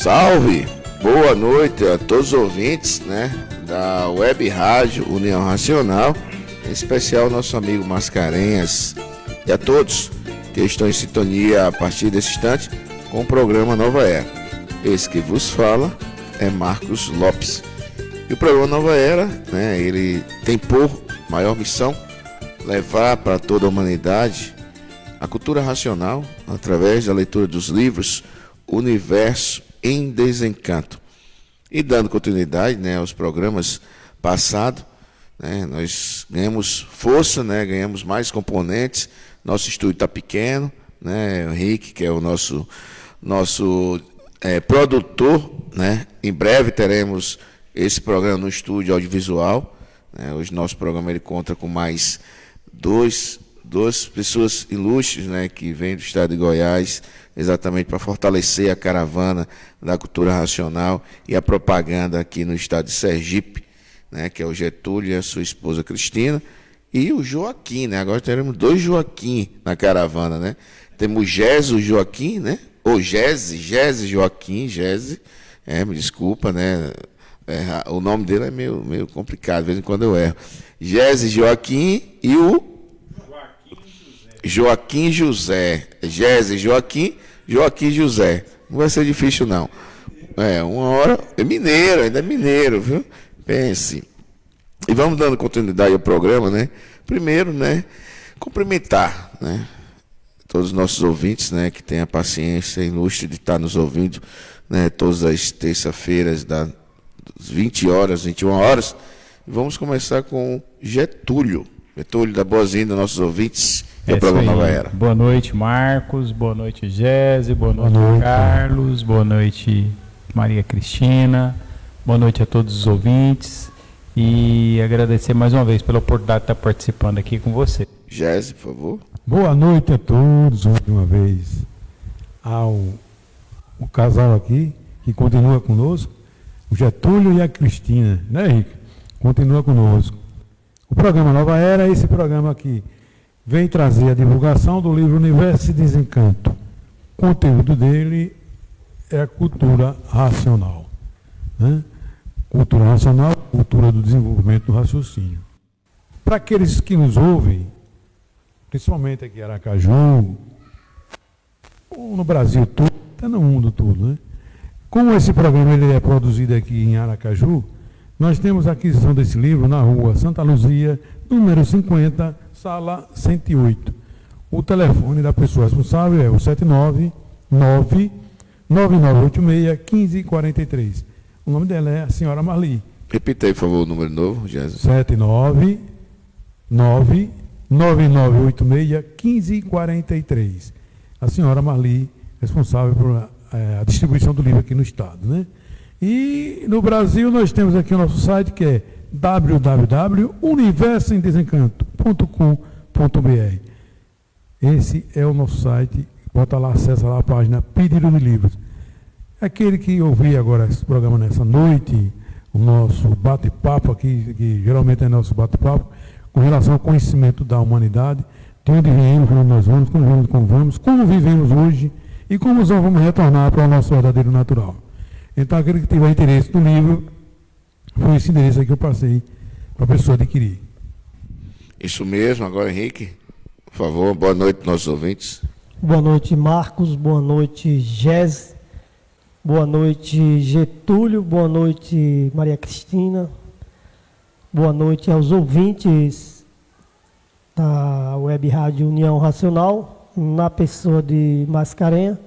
Salve! Boa noite a todos os ouvintes, né, da Web Rádio União Racional, em especial nosso amigo Mascarenhas, e a todos que estão em sintonia a partir desse instante com o programa Nova Era. Esse que vos fala é Marcos Lopes. E o programa Nova Era, né, ele tem por maior missão levar para toda a humanidade a cultura racional através da leitura dos livros Universo em Desencanto. E dando continuidade, né, aos programas passados, né, nós ganhamos força, né, ganhamos mais componentes. Nosso estúdio está pequeno, né, o Henrique, que é o nosso produtor, né, em breve teremos esse programa no estúdio audiovisual, né. Hoje nosso programa ele conta com mais duas pessoas ilustres, né, que vêm do estado de Goiás, exatamente para fortalecer a caravana da cultura racional e a propaganda aqui no estado de Sergipe, né, que é o Getúlio e a sua esposa Cristina, e o Joaquim, né? Agora teremos dois Joaquim na caravana, né? Temos Gési Joaquim, né? Ou Gési Joaquim, me desculpa, né? O nome dele é meio complicado, de vez em quando eu erro. Gési Joaquim e o Joaquim José. Gési Joaquim José. Não vai ser difícil, não. Uma hora. Ainda é mineiro, viu? Pense. E vamos dando continuidade ao programa, né? Primeiro, né? Cumprimentar, né, todos os nossos ouvintes, né? Que têm a paciência ilustre de estar nos ouvindo, né? Todas as terças-feiras, das 20 horas, 21 horas. E vamos começar com Getúlio. Getúlio, dá boas-vindas aos nossos ouvintes. É programa Nova Era. Boa noite, Marcos. Boa noite, Gési. Boa noite, Carlos. Boa noite, Maria Cristina. Boa noite a todos os ouvintes. E agradecer mais uma vez pela oportunidade de estar participando aqui com você. Gési, por favor. Boa noite a todos, mais uma vez. O casal aqui, que continua conosco, o Getúlio e a Cristina, né, Henrique? Continua conosco. O programa Nova Era é esse programa aqui. Vem trazer a divulgação do livro Universo em Desencanto. O conteúdo dele é a cultura racional, né? Cultura racional, cultura do desenvolvimento do raciocínio. Para aqueles que nos ouvem, principalmente aqui em Aracaju, ou no Brasil todo, até no mundo todo, né? Como esse programa ele é produzido aqui em Aracaju, nós temos a aquisição desse livro na rua Santa Luzia, número 50, sala 108. O telefone da pessoa responsável é o 799-9986-1543. O nome dela é a senhora Marli. Repita aí, por favor, o número novo, Gési. 799-9986-1543. A senhora Marli, responsável por a distribuição do livro aqui no estado, né? E no Brasil nós temos aqui o nosso site que é www.universoemdesencanto.com.br. Esse é o nosso site. Bota lá, acessa lá a página Pedido de Livros. Aquele que ouvir agora esse programa nessa noite, o nosso bate-papo aqui, que geralmente é nosso bate-papo, com relação ao conhecimento da humanidade, de onde viemos, para onde nós vamos, como vivemos hoje e como nós vamos retornar para o nosso verdadeiro natural. Então, aquele que tiver interesse no livro, foi esse endereço aí que eu passei para a pessoa adquirir. Isso mesmo. Agora, Henrique, por favor, boa noite, nossos ouvintes. Boa noite, Marcos. Boa noite, Gési. Boa noite, Getúlio. Boa noite, Maria Cristina. Boa noite aos ouvintes da Web Rádio União Racional, na pessoa de Mascarenhas,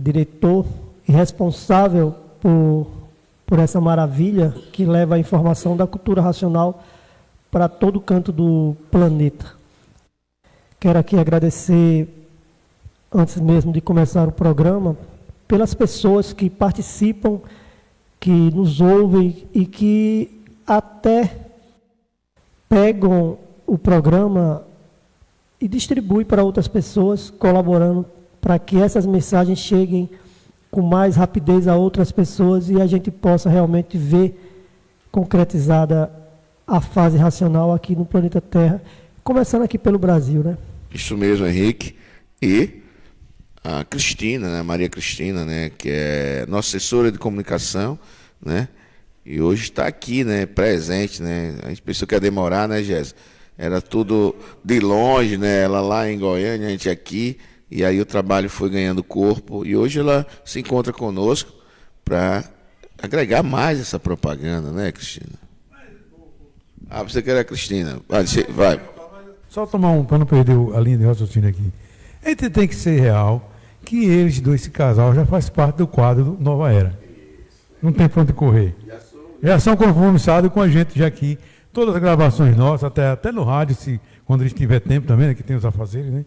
diretor e responsável por essa maravilha que leva a informação da cultura racional para todo canto do planeta. Quero aqui agradecer, antes mesmo de começar o programa, pelas pessoas que participam, que nos ouvem e que até pegam o programa e distribuem para outras pessoas, colaborando para que essas mensagens cheguem com mais rapidez a outras pessoas e a gente possa realmente ver concretizada a fase racional aqui no planeta Terra, começando aqui pelo Brasil, né? Isso mesmo, Henrique. E a Cristina, né, Maria Cristina, né, que é nossa assessora de comunicação, né, e hoje está aqui, né, presente, né, a gente pensou que ia demorar, né, Jéssica? Era tudo de longe, né, ela lá em Goiânia, a gente aqui, e aí o trabalho foi ganhando corpo, e hoje ela se encontra conosco para agregar mais essa propaganda, né, Cristina? Ah, você quer a Cristina? Vai. Só tomar para não perder a linha de raciocínio aqui. A gente tem que ser real que eles dois, esse casal, já faz parte do quadro do Nova Era. Não tem para onde correr. Já são compromissados com a gente já aqui. Todas as gravações nossas, até no rádio, quando eles tiver tempo também, né, que tem os afazeres, né?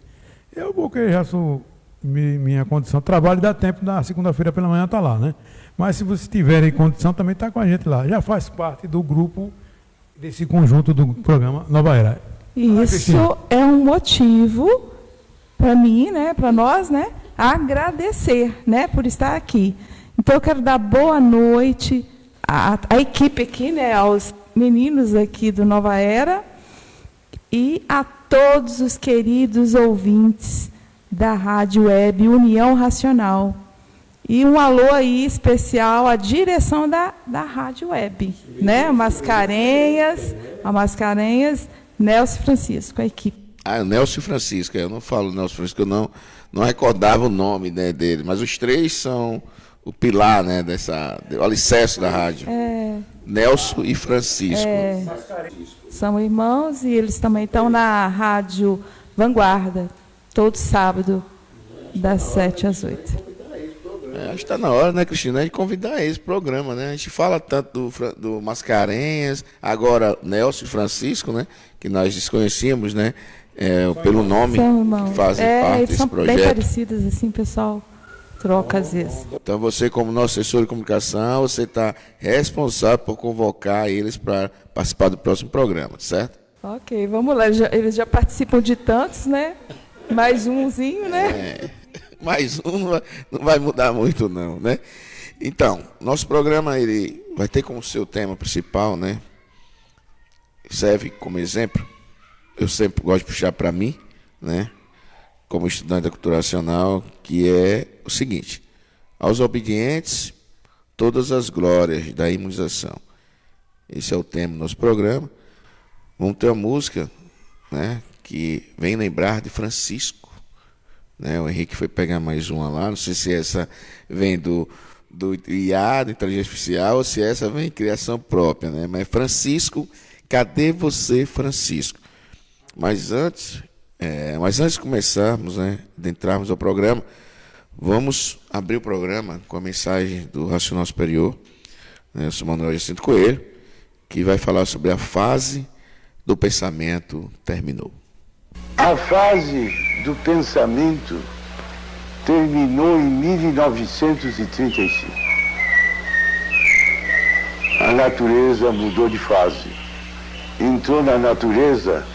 Eu vou que já sou minha condição. Trabalho dá tempo, na segunda-feira pela manhã tá lá, né? Mas se vocês tiverem condição, também tá com a gente lá. Já faz parte do grupo, desse conjunto do programa Nova Era. Isso é um motivo para mim, né, para nós, né, agradecer, né, por estar aqui. Então eu quero dar boa noite à equipe aqui, né, aos meninos aqui do Nova Era e a todos os queridos ouvintes da Rádio Web União Racional. E um alô aí especial à direção da Rádio Web, né, a Mascarenhas, Nelson Francisco, a equipe. Ah, o Nelson Francisco, eu não falo Nelson Francisco, eu não recordava o nome, né, dele, mas os três são o pilar, né, o alicerce da rádio. Nelson e Francisco. São irmãos e eles também estão na Rádio Vanguarda, todo sábado, das 7 às 8. Acho que está na hora, né, Cristina, de convidar esse programa, né? A gente fala tanto do Mascarenhas, agora Nelson e Francisco, né? Que nós desconhecíamos, né? Pelo nome que fazem parte eles desse são projeto. bem parecidos, assim, pessoal troca às vezes. Então você, como nosso assessor de comunicação, você está responsável por convocar eles para participar do próximo programa, certo? Ok, vamos lá. Eles já participam de tantos, né? Mais umzinho, né? Mais um não vai mudar muito, não, né? Então, nosso programa ele vai ter como seu tema principal, né? Serve como exemplo. Eu sempre gosto de puxar para mim, né? Como estudante da cultura racional, que é o seguinte: aos obedientes, todas as glórias da imunização. Esse é o tema do nosso programa. Vamos ter uma música, né? Que vem lembrar de Francisco. Né, o Henrique foi pegar mais uma lá, não sei se essa vem do IA, da inteligência artificial, ou se essa vem de criação própria, né? Mas Francisco, cadê você, Francisco? Mas antes de começarmos, né, de entrarmos ao programa, vamos abrir o programa com a mensagem do Racional Superior, né, o Sr. Manuel Jacinto Coelho, que vai falar sobre a fase do pensamento terminou. A fase do pensamento terminou em 1935. A natureza mudou de fase. Entrou na natureza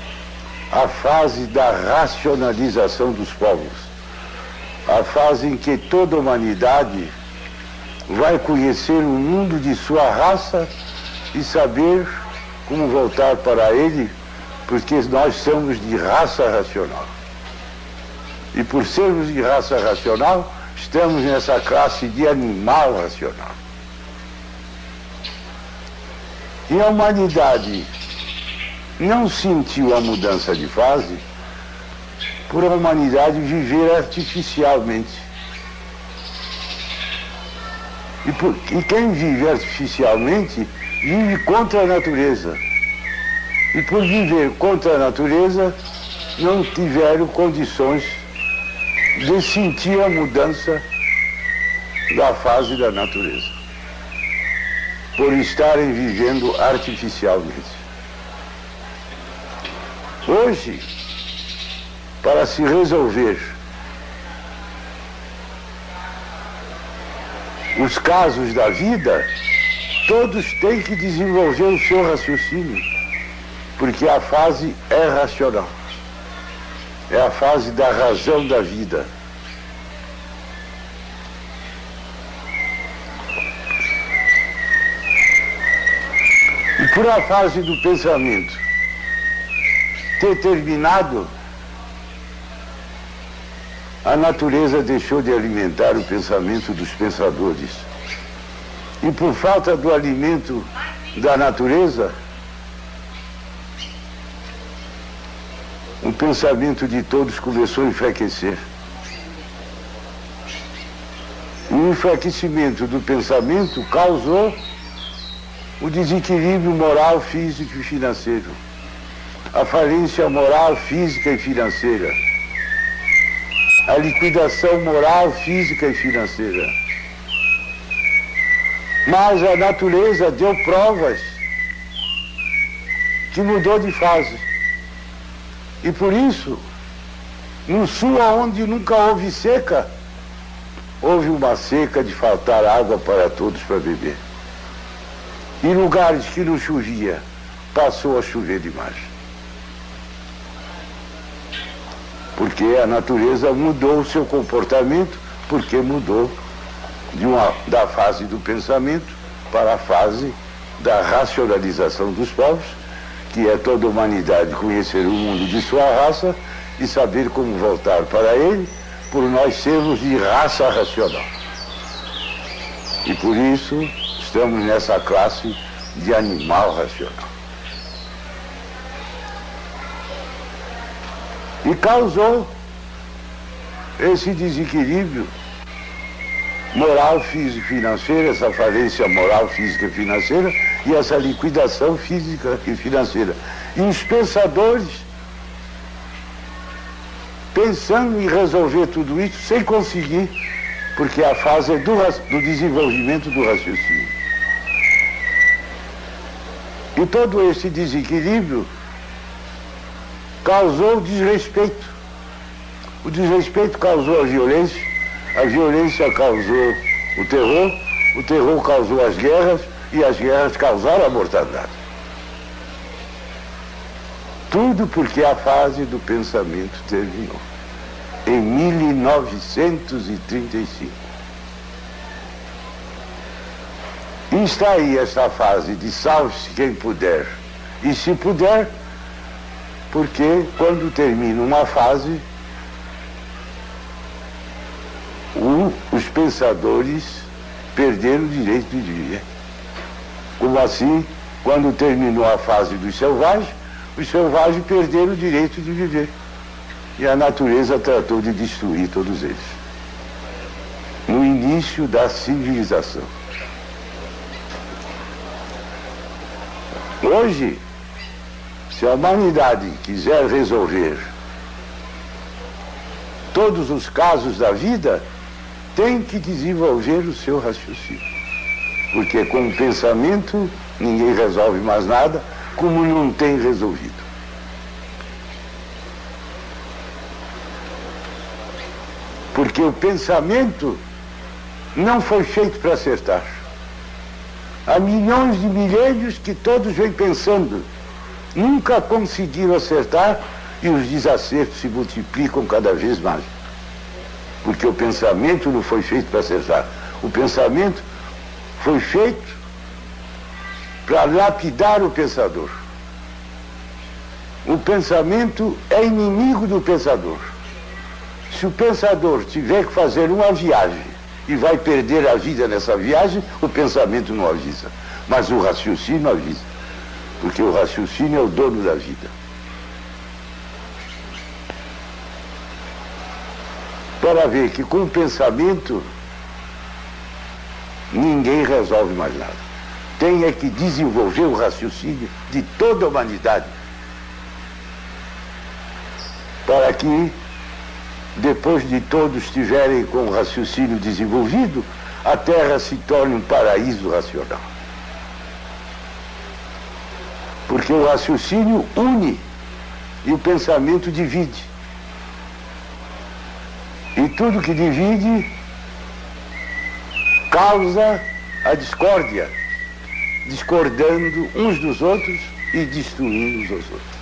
a fase da racionalização dos povos. A fase em que toda a humanidade vai conhecer o mundo de sua raça e saber como voltar para ele, porque nós somos de raça racional. E por sermos de raça racional, estamos nessa classe de animal racional. E a humanidade não sentiu a mudança de fase por a humanidade viver artificialmente. E quem vive artificialmente, vive contra a natureza. E por viver contra a natureza, não tiveram condições de sentir a mudança da fase da natureza, por estarem vivendo artificialmente. Hoje, para se resolver os casos da vida, todos têm que desenvolver o seu raciocínio, porque a fase é racional. É a fase da razão da vida. E por a fase do pensamento ter terminado, a natureza deixou de alimentar o pensamento dos pensadores. E por falta do alimento da natureza, o pensamento de todos começou a enfraquecer. E o enfraquecimento do pensamento causou o desequilíbrio moral, físico e financeiro, a falência moral, física e financeira, a liquidação moral, física e financeira. Mas a natureza deu provas que mudou de fase. E por isso, no sul, onde nunca houve seca, houve uma seca de faltar água para todos para beber. Em lugares que não chovia, passou a chover demais. Porque a natureza mudou o seu comportamento, porque mudou da fase do pensamento para a fase da racionalização dos povos, que é toda a humanidade conhecer o mundo de sua raça e saber como voltar para ele, por nós sermos de raça racional. E por isso estamos nessa classe de animal racional. E causou esse desequilíbrio moral, físico e financeira, essa falência moral, física e financeira, e essa liquidação física e financeira. E os pensadores pensando em resolver tudo isso sem conseguir, porque a fase é do desenvolvimento do raciocínio. E todo esse desequilíbrio causou desrespeito. O desrespeito causou a violência causou o terror causou as guerras, e as guerras causaram a mortandade. Tudo porque a fase do pensamento terminou. Em 1935. E está aí esta fase de salve-se quem puder. E se puder, porque quando termina uma fase, os pensadores perderam o direito de viver. Como assim, quando terminou a fase dos selvagens, os selvagens perderam o direito de viver. E a natureza tratou de destruir todos eles. No início da civilização. Hoje, se a humanidade quiser resolver todos os casos da vida, tem que desenvolver o seu raciocínio. Porque com o pensamento ninguém resolve mais nada, como não tem resolvido. Porque o pensamento não foi feito para acertar. Há milhões de milênios que todos vêm pensando, nunca conseguiram acertar, e os desacertos se multiplicam cada vez mais. Porque o pensamento não foi feito para acertar. O pensamento foi feito para lapidar o pensador. O pensamento é inimigo do pensador. Se o pensador tiver que fazer uma viagem e vai perder a vida nessa viagem, o pensamento não avisa. Mas o raciocínio avisa. Porque o raciocínio é o dono da vida. Para ver que com o pensamento ninguém resolve mais nada. Tem é que desenvolver o raciocínio de toda a humanidade para que depois de todos estiverem com o raciocínio desenvolvido, a Terra se torne um paraíso racional. Porque o raciocínio une e o pensamento divide. E tudo que divide causa a discórdia, discordando uns dos outros e destruindo os outros.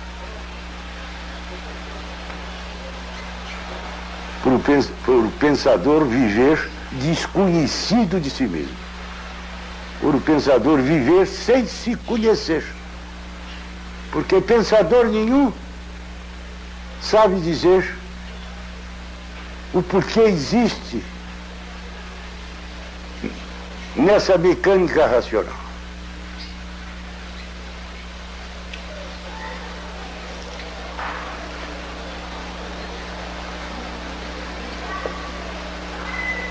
Por o pensador viver desconhecido de si mesmo. Por o pensador viver sem se conhecer. Porque pensador nenhum sabe dizer o porquê existe nessa mecânica racional.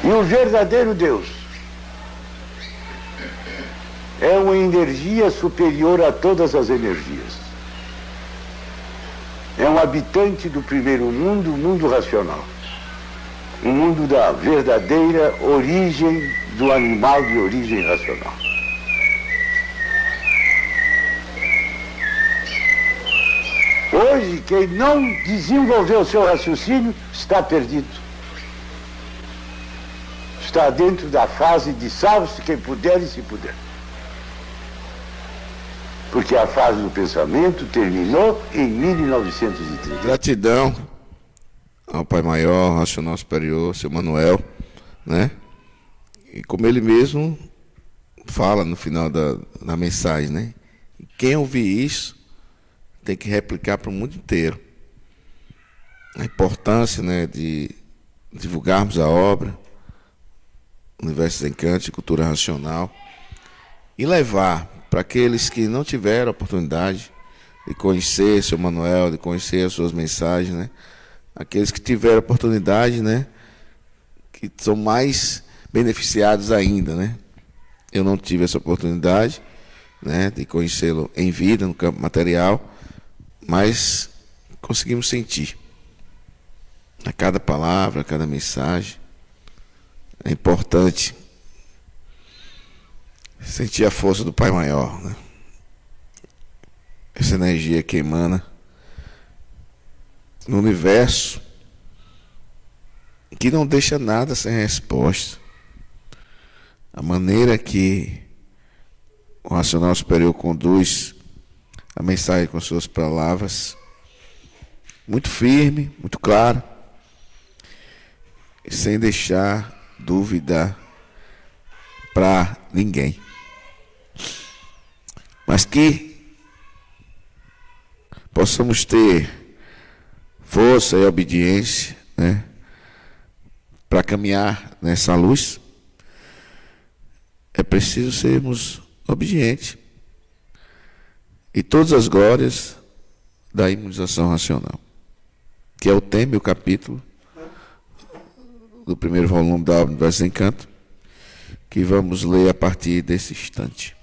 E o verdadeiro Deus é uma energia superior a todas as energias. É um habitante do primeiro mundo, o mundo racional. O mundo da verdadeira origem do animal de origem racional. Hoje, quem não desenvolveu o seu raciocínio está perdido. Está dentro da fase de salve-se quem puder e se puder. Porque a fase do pensamento terminou em 1930. Gratidão ao Pai Maior, Racional Superior, seu Manuel, né? E como ele mesmo fala no final da mensagem, né? Quem ouvir isso tem que replicar para o mundo inteiro. A importância, né, de divulgarmos a obra, Universo Desencanto, Cultura Racional, e levar para aqueles que não tiveram a oportunidade de conhecer seu Manuel, de conhecer as suas mensagens, né? Aqueles que tiveram a oportunidade, né, que são mais beneficiados ainda, né? Eu não tive essa oportunidade, né, de conhecê-lo em vida, no campo material, mas conseguimos sentir a cada palavra, a cada mensagem. É importante sentir a força do Pai Maior, né? Essa energia que emana no universo, que não deixa nada sem resposta. A maneira que o Racional Superior conduz a mensagem com suas palavras, muito firme, muito clara, e sem deixar dúvida para ninguém. Mas que possamos ter força e obediência, né, para caminhar nessa luz. É preciso sermos obedientes. E todas as glórias da imunização racional, que é o tema e o capítulo do primeiro volume da obra Universo Desencanto, que vamos ler a partir desse instante.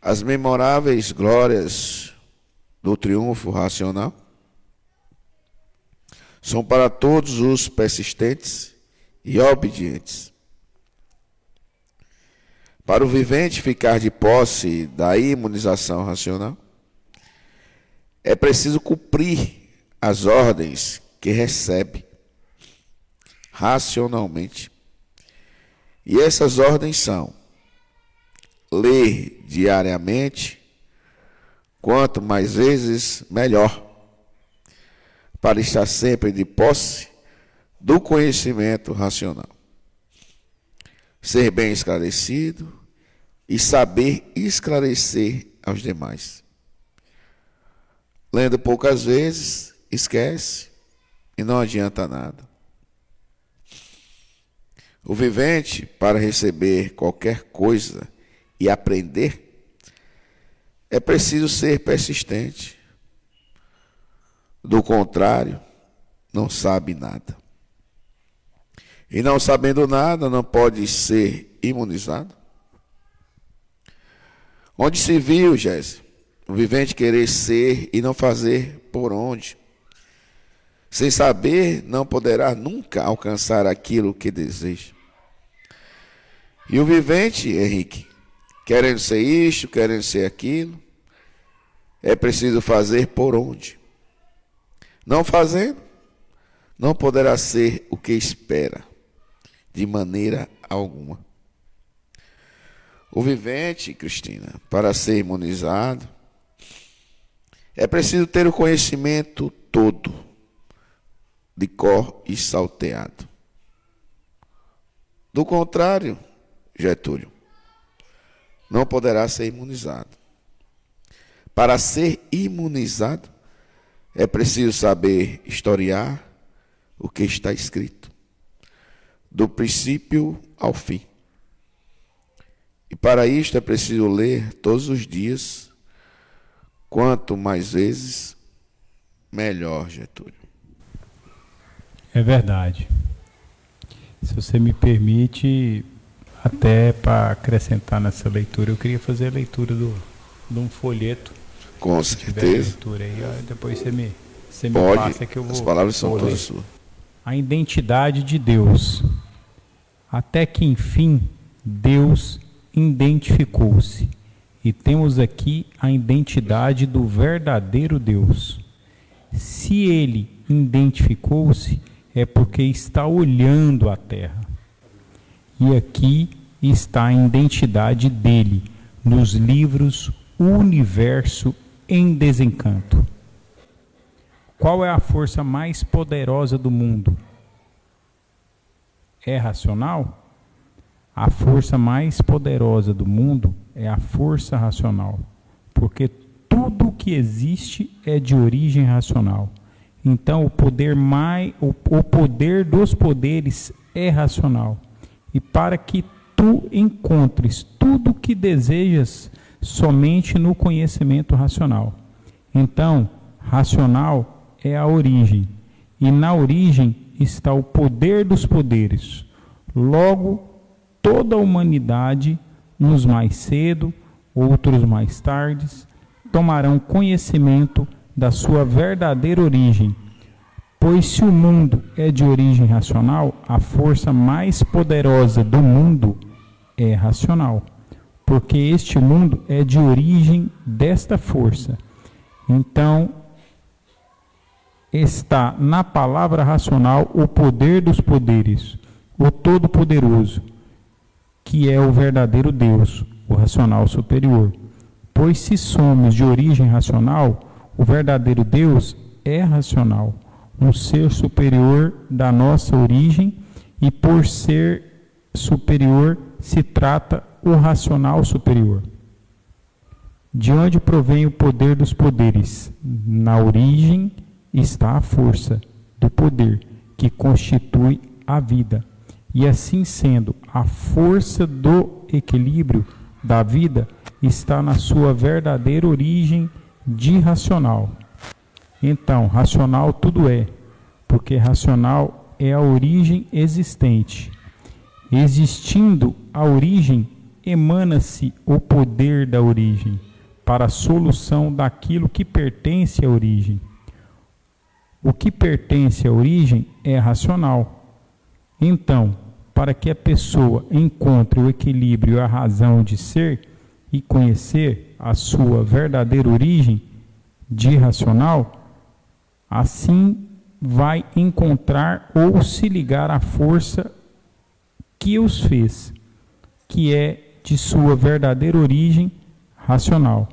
As memoráveis glórias do triunfo racional são para todos os persistentes e obedientes. Para o vivente ficar de posse da imunização racional, é preciso cumprir as ordens que recebe racionalmente. E essas ordens são: ler diariamente, quanto mais vezes, melhor, para estar sempre de posse do conhecimento racional. Ser bem esclarecido e saber esclarecer aos demais. Lendo poucas vezes, esquece e não adianta nada. O vivente, para receber qualquer coisa e aprender, é preciso ser persistente. Do contrário, não sabe nada. E não sabendo nada, não pode ser imunizado. Onde se viu, Jéssica, o vivente querer ser e não fazer por onde? Sem saber, não poderá nunca alcançar aquilo que deseja. E o vivente, Henrique, querendo ser isto, querendo ser aquilo, é preciso fazer por onde? Não fazendo, não poderá ser o que espera, de maneira alguma. O vivente, Cristina, para ser imunizado, é preciso ter o conhecimento todo, de cor e salteado. Do contrário, Getúlio, não poderá ser imunizado. Para ser imunizado, é preciso saber historiar o que está escrito, do princípio ao fim. E para isto é preciso ler todos os dias, quanto mais vezes, melhor, Getúlio. É verdade. Se você me permite, até para acrescentar nessa leitura, eu queria fazer a leitura de um folheto. Com certeza. Leitura aí, ó, depois você me Pode, passa que eu vou. as palavras são vou todas ler. suas. A identidade de Deus. Até que, enfim, Deus identificou-se. E temos aqui a identidade do verdadeiro Deus. Se ele identificou-se, é porque está olhando a terra. E aqui está a identidade dele, nos livros O Universo em Desencanto. Qual é a força mais poderosa do mundo? É racional? A força mais poderosa do mundo é a força racional, porque tudo que existe é de origem racional. Então o poder dos poderes é racional. E para que tu encontres tudo o que desejas somente no conhecimento racional. Então, racional é a origem, e na origem está o poder dos poderes. Logo, toda a humanidade, uns mais cedo, outros mais tarde, tomarão conhecimento da sua verdadeira origem. Pois se o mundo é de origem racional, a força mais poderosa do mundo é racional, porque este mundo é de origem desta força. Então, está na palavra racional o poder dos poderes, o Todo-Poderoso, que é o verdadeiro Deus, o racional superior. Pois se somos de origem racional, o verdadeiro Deus é racional, um ser superior da nossa origem, e por ser superior se trata o racional superior. De onde provém o poder dos poderes? Na origem está a força do poder, que constitui a vida. E assim sendo, a força do equilíbrio da vida está na sua verdadeira origem de racional. Então, racional tudo é, porque racional é a origem existente. Existindo a origem, emana-se o poder da origem para a solução daquilo que pertence à origem. O que pertence à origem é racional. Então, para que a pessoa encontre o equilíbrio e a razão de ser e conhecer a sua verdadeira origem de racional, assim vai encontrar ou se ligar à força que os fez, que é de sua verdadeira origem racional.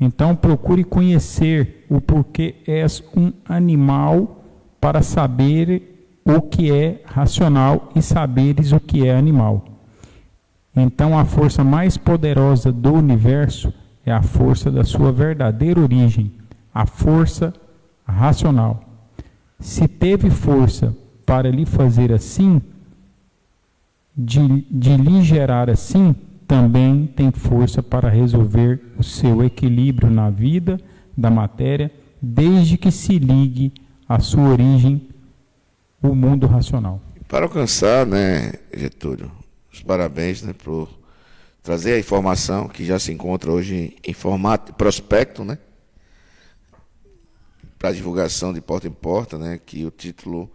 Então procure conhecer o porquê és um animal para saber o que é racional e saberes o que é animal. Então a força mais poderosa do universo é a força da sua verdadeira origem, a força racional. Se teve força para lhe fazer assim, de lhe gerar assim, também tem força para resolver o seu equilíbrio na vida da matéria, desde que se ligue à sua origem, o mundo racional. Para alcançar, né, Getúlio, os parabéns, né, por trazer a informação que já se encontra hoje em formato de prospecto, né, para divulgação de porta em porta, né, que o título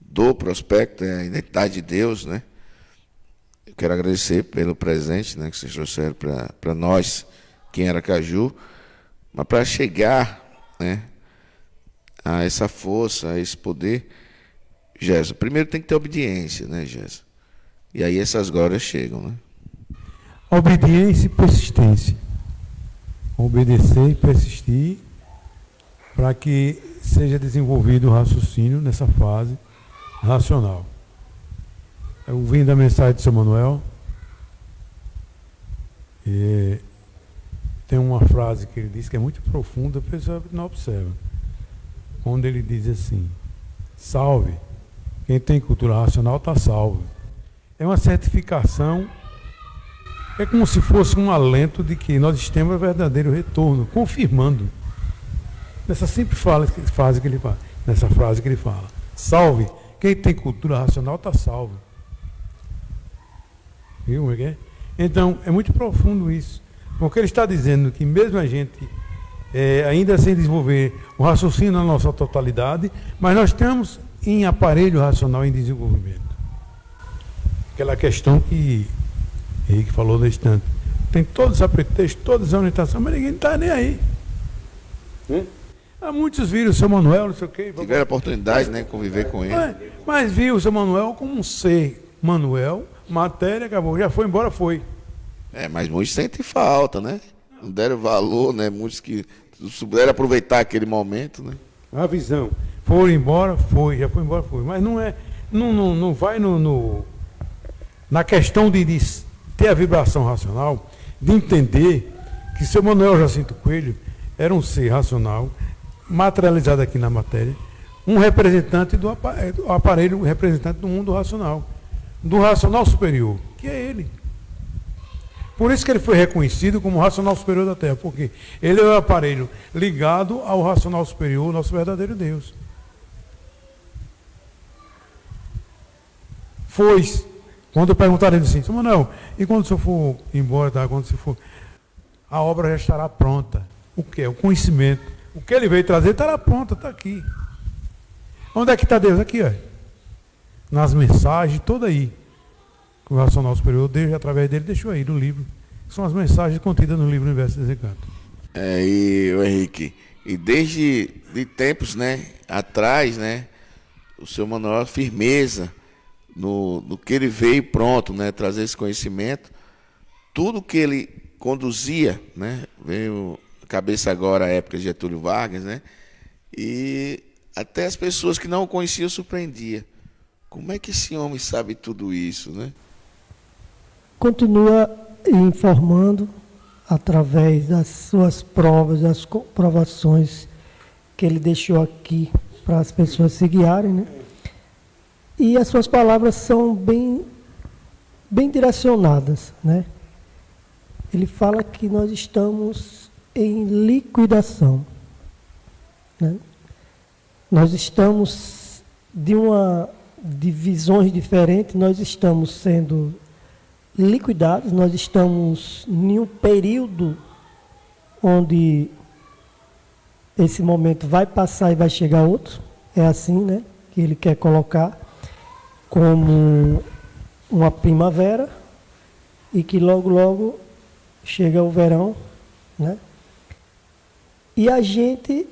do prospecto é a Identidade de Deus, né. Eu quero agradecer pelo presente, né, que vocês trouxeram para nós, quem era Aracaju, mas para chegar, né, a essa força, a esse poder, Gerson, primeiro tem que ter obediência, né, Gerson? E aí essas glórias chegam, né? Obediência e persistência. Obedecer e persistir para que seja desenvolvido o raciocínio nessa fase racional. Ouvindo a mensagem de São Manuel, tem uma frase que ele diz que é muito profunda, a pessoa não observa. Onde ele diz assim: salve, quem tem cultura racional está salvo. É uma certificação, é como se fosse um alento de que nós temos verdadeiro retorno, confirmando. Nessa simples frase que ele fala, nessa frase que ele fala. Salve, quem tem cultura racional está salvo. Viu como é que é? Então, é muito profundo isso. Porque ele está dizendo que mesmo a gente ainda sem desenvolver o raciocínio na nossa totalidade, mas nós estamos em aparelho racional em desenvolvimento. Aquela questão que Henrique falou no instante. Tem todos os apretextos, todas as orientações, mas ninguém está nem aí. Há muitos viram o seu Manuel, não sei o quê. Tiveram a oportunidade, né, conviver com ele. Mas viu o seu Manuel como um ser Manuel, matéria, acabou. Já foi embora, foi. Mas muitos sentem falta, né? Não deram valor, né? Muitos que souberam aproveitar aquele momento, né? A visão. Foram embora, foi. Já foi embora, foi. Mas não é. Não vai na questão de ter a vibração racional, de entender que seu Manuel Jacinto Coelho era um ser racional, materializado aqui na matéria, um representante do aparelho, representante do mundo racional, do racional superior, que é ele. Por isso que ele foi reconhecido como o racional superior da Terra, porque ele é o aparelho ligado ao racional superior, nosso verdadeiro Deus. Quando perguntaram ele assim, Manuel, e quando o senhor for embora, tá? Quando você for, a obra já estará pronta. O que é? O conhecimento. O que ele veio trazer estará pronto, está aqui. Onde é que está Deus? Aqui, ó. Nas mensagens, toda aí. O racional superior, Deus, através dele, deixou aí no livro. São as mensagens contidas no livro Universo Desencanto. E o Henrique, e desde de tempos, né, atrás, né, o seu Manuel, firmeza no que ele veio pronto, né, trazer esse conhecimento, tudo que ele conduzia, né, veio à cabeça agora a época de Getúlio Vargas, né, e até as pessoas que não o conheciam surpreendia. Como é que esse homem sabe tudo isso, né? Continua informando através das suas provas, das comprovações que ele deixou aqui para as pessoas se guiarem, né? E as suas palavras são bem direcionadas, né? Ele fala que nós estamos em liquidação, né? Nós estamos de visões diferentes, nós estamos sendo liquidados, nós estamos em um período onde esse momento vai passar e vai chegar outro, é assim, né, que ele quer colocar como uma primavera e que logo, logo chega o verão, né? E a gente,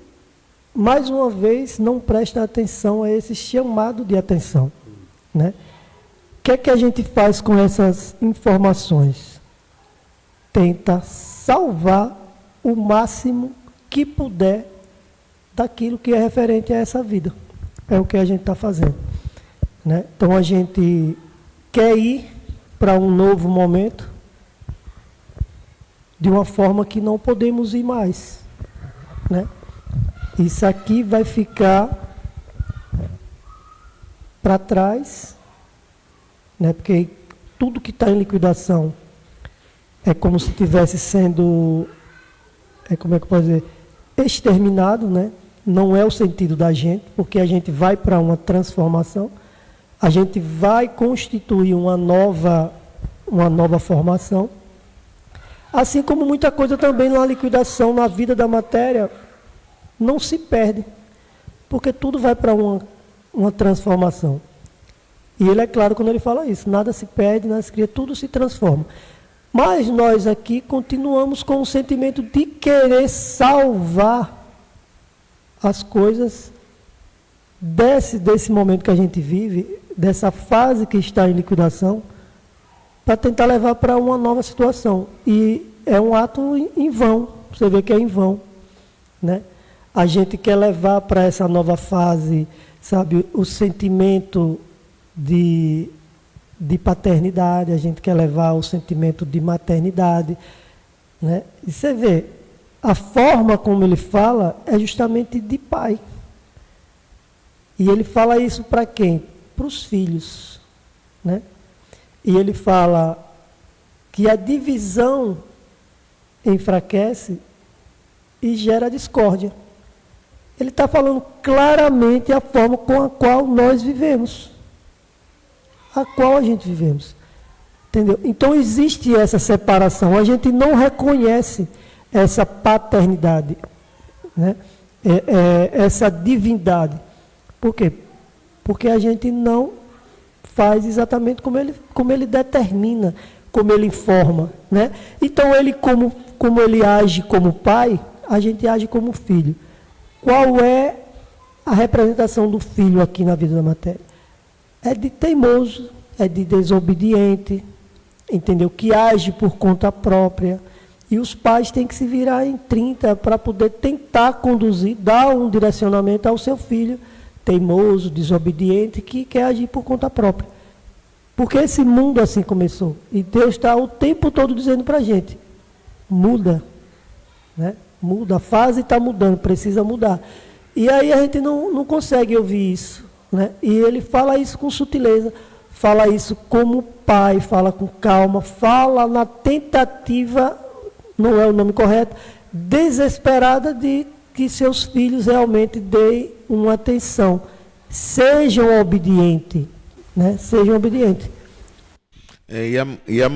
mais uma vez, não presta atenção a esse chamado de atenção, né? O que é que a gente faz com essas informações? Tenta salvar o máximo que puder daquilo que é referente a essa vida. É o que a gente está fazendo, né? Então a gente quer ir para um novo momento de uma forma que não podemos ir mais, né? Isso aqui vai ficar para trás, né? Porque tudo que está em liquidação é como se estivesse sendo, como é que eu posso dizer, exterminado, né? Não é o sentido da gente, porque a gente vai para uma transformação, a gente vai constituir uma nova formação, assim como muita coisa também na liquidação, na vida da matéria, não se perde, porque tudo vai para uma transformação. E ele é claro quando ele fala isso, nada se perde, nada se cria, tudo se transforma. Mas nós aqui continuamos com o sentimento de querer salvar as coisas desse momento que a gente vive, dessa fase que está em liquidação, para tentar levar para uma nova situação. E é um ato em vão, você vê que é em vão, né? A gente quer levar para essa nova fase, sabe, o sentimento de paternidade, a gente quer levar o sentimento de maternidade, né? E você vê, a forma como ele fala é justamente de pai. E ele fala isso para quem? para os filhos, né? E ele fala que a divisão enfraquece e gera discórdia. Ele está falando claramente a forma com a qual nós vivemos, a qual a gente vivemos. Entendeu? Então existe essa separação, a gente não reconhece essa paternidade, né? Essa divindade. Por quê? Porque a gente não faz exatamente como ele determina, como ele informa, né? Então ele, como ele age como pai, a gente age como filho. Qual é a representação do filho aqui na vida da matéria? É de teimoso, é de desobediente, entendeu? Que age por conta própria. E os pais têm que se virar em 30 para poder tentar conduzir, dar um direcionamento ao seu filho teimoso, desobediente, que quer agir por conta própria. Porque esse mundo assim começou. E Deus está o tempo todo dizendo para a gente, muda, né? Muda, a fase está mudando, precisa mudar. E aí a gente não consegue ouvir isso, né? E ele fala isso com sutileza, fala isso como pai, fala com calma, fala na tentativa, não é o nome correto, desesperada de que seus filhos realmente deem uma atenção. Sejam obedientes, né? Sejam obedientes. E a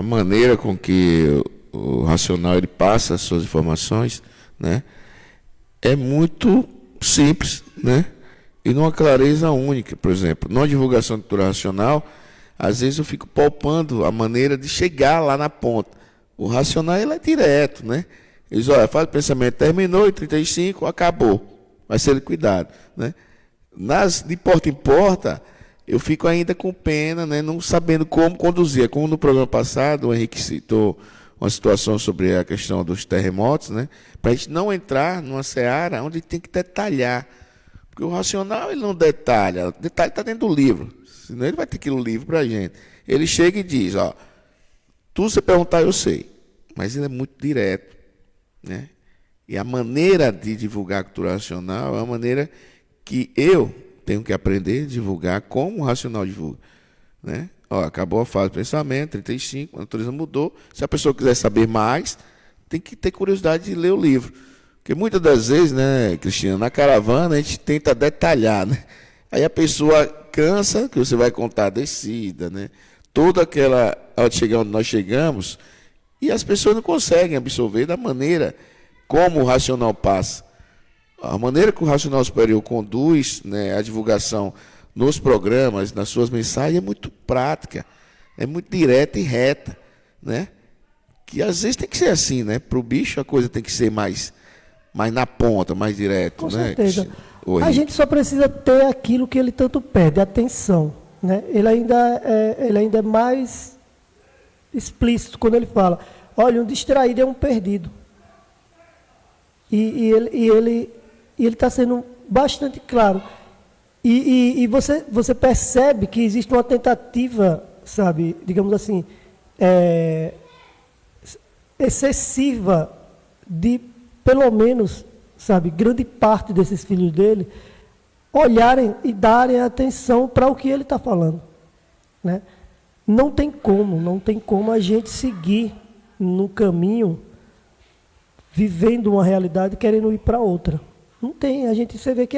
maneira com que o racional ele passa as suas informações, né, é muito simples, né, e numa clareza única. Por exemplo, na divulgação cultural racional, às vezes eu fico palpando a maneira de chegar lá na ponta. O racional ele é direto, né? Ele diz, olha, faz o pensamento, terminou em 35, acabou, vai ser liquidado, né? Nas de porta em porta, eu fico ainda com pena, né, não sabendo como conduzir. Como no programa passado o Henrique citou uma situação sobre a questão dos terremotos, né, para a gente não entrar numa seara onde tem que detalhar. Porque o racional ele não detalha, o detalhe está dentro do livro, senão ele vai ter que ir no livro para a gente. Ele chega e diz, ó, tudo você perguntar eu sei, mas ele é muito direto, né? E a maneira de divulgar a cultura racional é uma maneira que eu tenho que aprender a divulgar como o racional divulga, né? Ó, acabou a fase do pensamento, 35, a natureza mudou. Se a pessoa quiser saber mais, tem que ter curiosidade de ler o livro. Porque muitas das vezes, né, Cristina, na caravana a gente tenta detalhar, né? Aí a pessoa cansa, que você vai contar a descida, né? Toda aquela, ao chegar onde nós chegamos, e as pessoas não conseguem absorver da maneira como o racional passa. A maneira que o racional superior conduz, né, a divulgação nos programas, nas suas mensagens, é muito prática, é muito direta e reta, né? Que às vezes tem que ser assim, né? Para o bicho a coisa tem que ser mais na ponta, mais direto, com né? certeza. A gente só precisa ter aquilo que ele tanto pede, atenção, né? Ele ainda é mais explícito quando ele fala, olha, um distraído é um perdido. E ele está sendo bastante claro. E você percebe que existe uma tentativa, sabe, digamos assim, excessiva de, pelo menos, sabe, grande parte desses filhos dele olharem e darem atenção para o que ele está falando, né? Não tem como a gente seguir no caminho vivendo uma realidade querendo ir para outra. Não tem, você vê que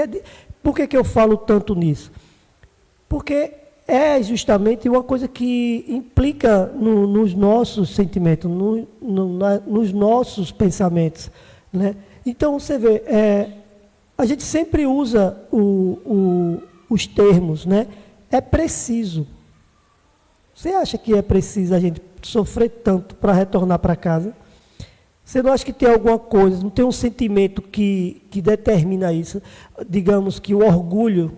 Por que eu falo tanto nisso? Porque é justamente uma coisa que implica nos nossos sentimentos, nos nossos pensamentos, né? Então, você vê, a gente sempre usa os termos, né? É preciso. Você acha que é preciso a gente sofrer tanto para retornar para casa? Você não acha que tem alguma coisa, não tem um sentimento que determina isso? Digamos que o orgulho,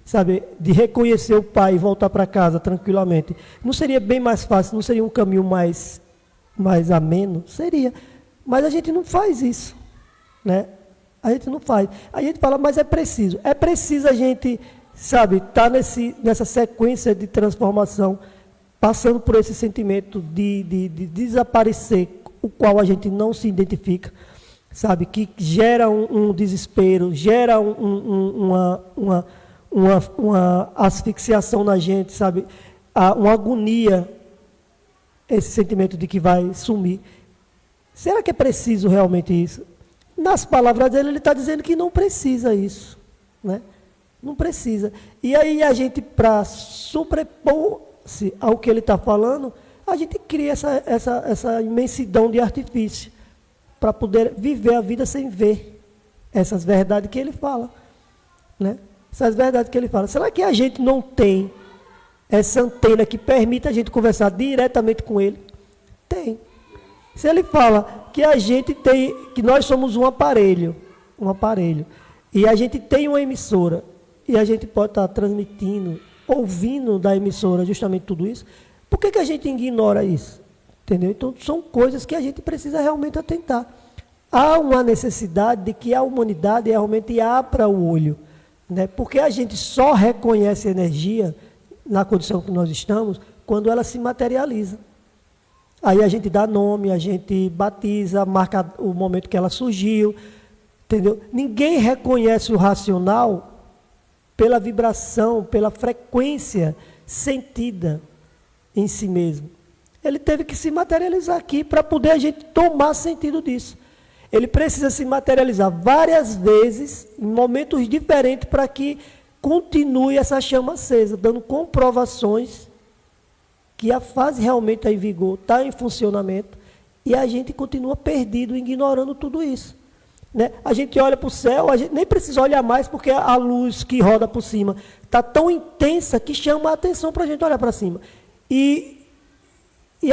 sabe, de reconhecer o pai e voltar para casa tranquilamente, não seria bem mais fácil, não seria um caminho mais ameno? Seria. Mas a gente não faz isso, né? A gente não faz. A gente fala, mas é preciso. É preciso a gente, sabe, estar nessa sequência de transformação, passando por esse sentimento de desaparecer, o qual a gente não se identifica, sabe, que gera um desespero, gera uma asfixiação na gente, sabe? Uma agonia, esse sentimento de que vai sumir. Será que é preciso realmente isso? Nas palavras dele, ele está dizendo que não precisa isso, né? Não precisa. E aí a gente, para sobrepor-se ao que ele está falando, a gente cria essa imensidão de artifício para poder viver a vida sem ver essas verdades que ele fala, né? Essas verdades que ele fala. Será que a gente não tem essa antena que permite a gente conversar diretamente com ele? Tem. Se ele fala que a gente tem, que nós somos um aparelho, e a gente tem uma emissora, e a gente pode estar transmitindo, ouvindo da emissora justamente tudo isso, por que a gente ignora isso? Entendeu? Então, são coisas que a gente precisa realmente atentar. Há uma necessidade de que a humanidade realmente abra o olho, né? Porque a gente só reconhece a energia, na condição que nós estamos, quando ela se materializa. Aí a gente dá nome, a gente batiza, marca o momento que ela surgiu, entendeu? Ninguém reconhece o racional pela vibração, pela frequência sentida em si mesmo. Ele teve que se materializar aqui para poder a gente tomar sentido disso. Ele precisa se materializar várias vezes, em momentos diferentes, para que continue essa chama acesa, dando comprovações que a fase realmente está em vigor, está em funcionamento, e a gente continua perdido, ignorando tudo isso, né? A gente olha para o céu, a gente nem precisa olhar mais, porque a luz que roda por cima está tão intensa que chama a atenção para a gente olhar para cima. E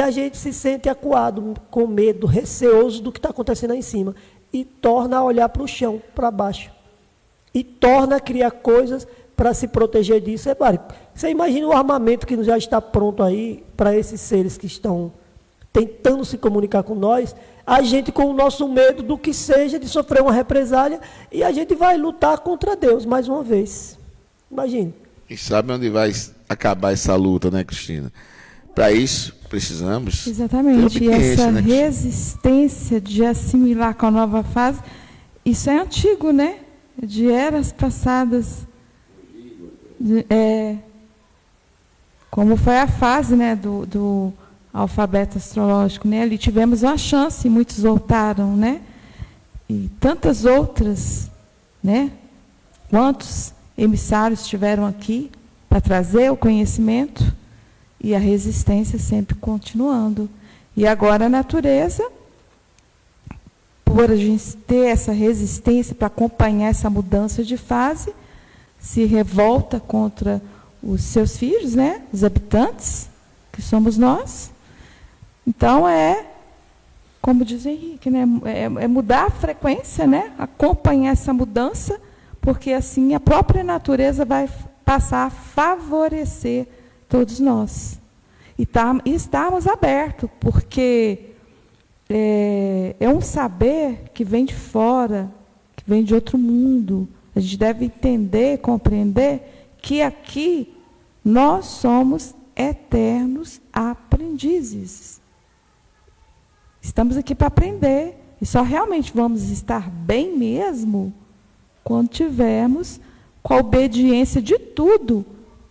a gente se sente acuado, com medo, receoso do que está acontecendo aí em cima, e torna a olhar para o chão, para baixo, e torna a criar coisas para se proteger disso. Você imagina o armamento que já está pronto aí para esses seres que estão tentando se comunicar com nós, a gente com o nosso medo do que seja, de sofrer uma represália, e a gente vai lutar contra Deus mais uma vez. Imagine. E sabe onde vai acabar essa luta, né, Cristina? Para isso, precisamos... Exatamente. E essa, né, resistência de assimilar com a nova fase, isso é antigo, né? De eras passadas. Como foi a fase, né, do alfabeto astrológico, né? Ali tivemos uma chance, muitos voltaram, né? E tantas outras, né? Quantos emissários estiveram aqui para trazer o conhecimento, e a resistência sempre continuando. E agora a natureza, por a gente ter essa resistência para acompanhar essa mudança de fase, se revolta contra os seus filhos, né? Os habitantes, que somos nós. Então, como diz Henrique, né? É mudar a frequência, né? Acompanhar essa mudança, porque assim a própria natureza vai passar a favorecer todos nós. E estarmos abertos, porque é um saber que vem de fora, que vem de outro mundo. A gente deve entender, compreender que aqui nós somos eternos aprendizes. Estamos aqui para aprender. E só realmente vamos estar bem mesmo quando tivermos com a obediência de tudo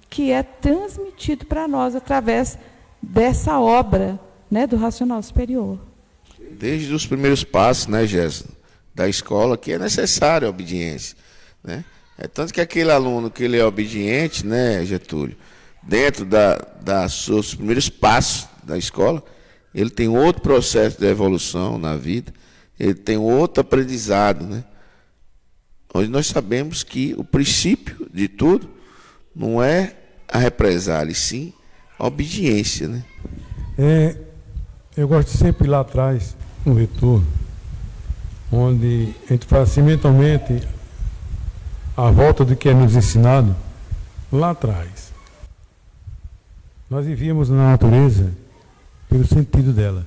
que é transmitido para nós através dessa obra, né, do racional superior. Desde os primeiros passos, né, Jéssica, da escola, que é necessária a obediência, né? É tanto que aquele aluno que ele é obediente, né, Getúlio, dentro dos primeiros passos da escola, ele tem outro processo de evolução na vida, ele tem outro aprendizado, né? Onde nós sabemos que o princípio de tudo não é a represália, e sim a obediência, né? Eu gosto sempre lá atrás, um retorno, onde a gente faz assim mentalmente a volta do que é nos ensinado lá atrás. Nós vivíamos na natureza pelo sentido dela.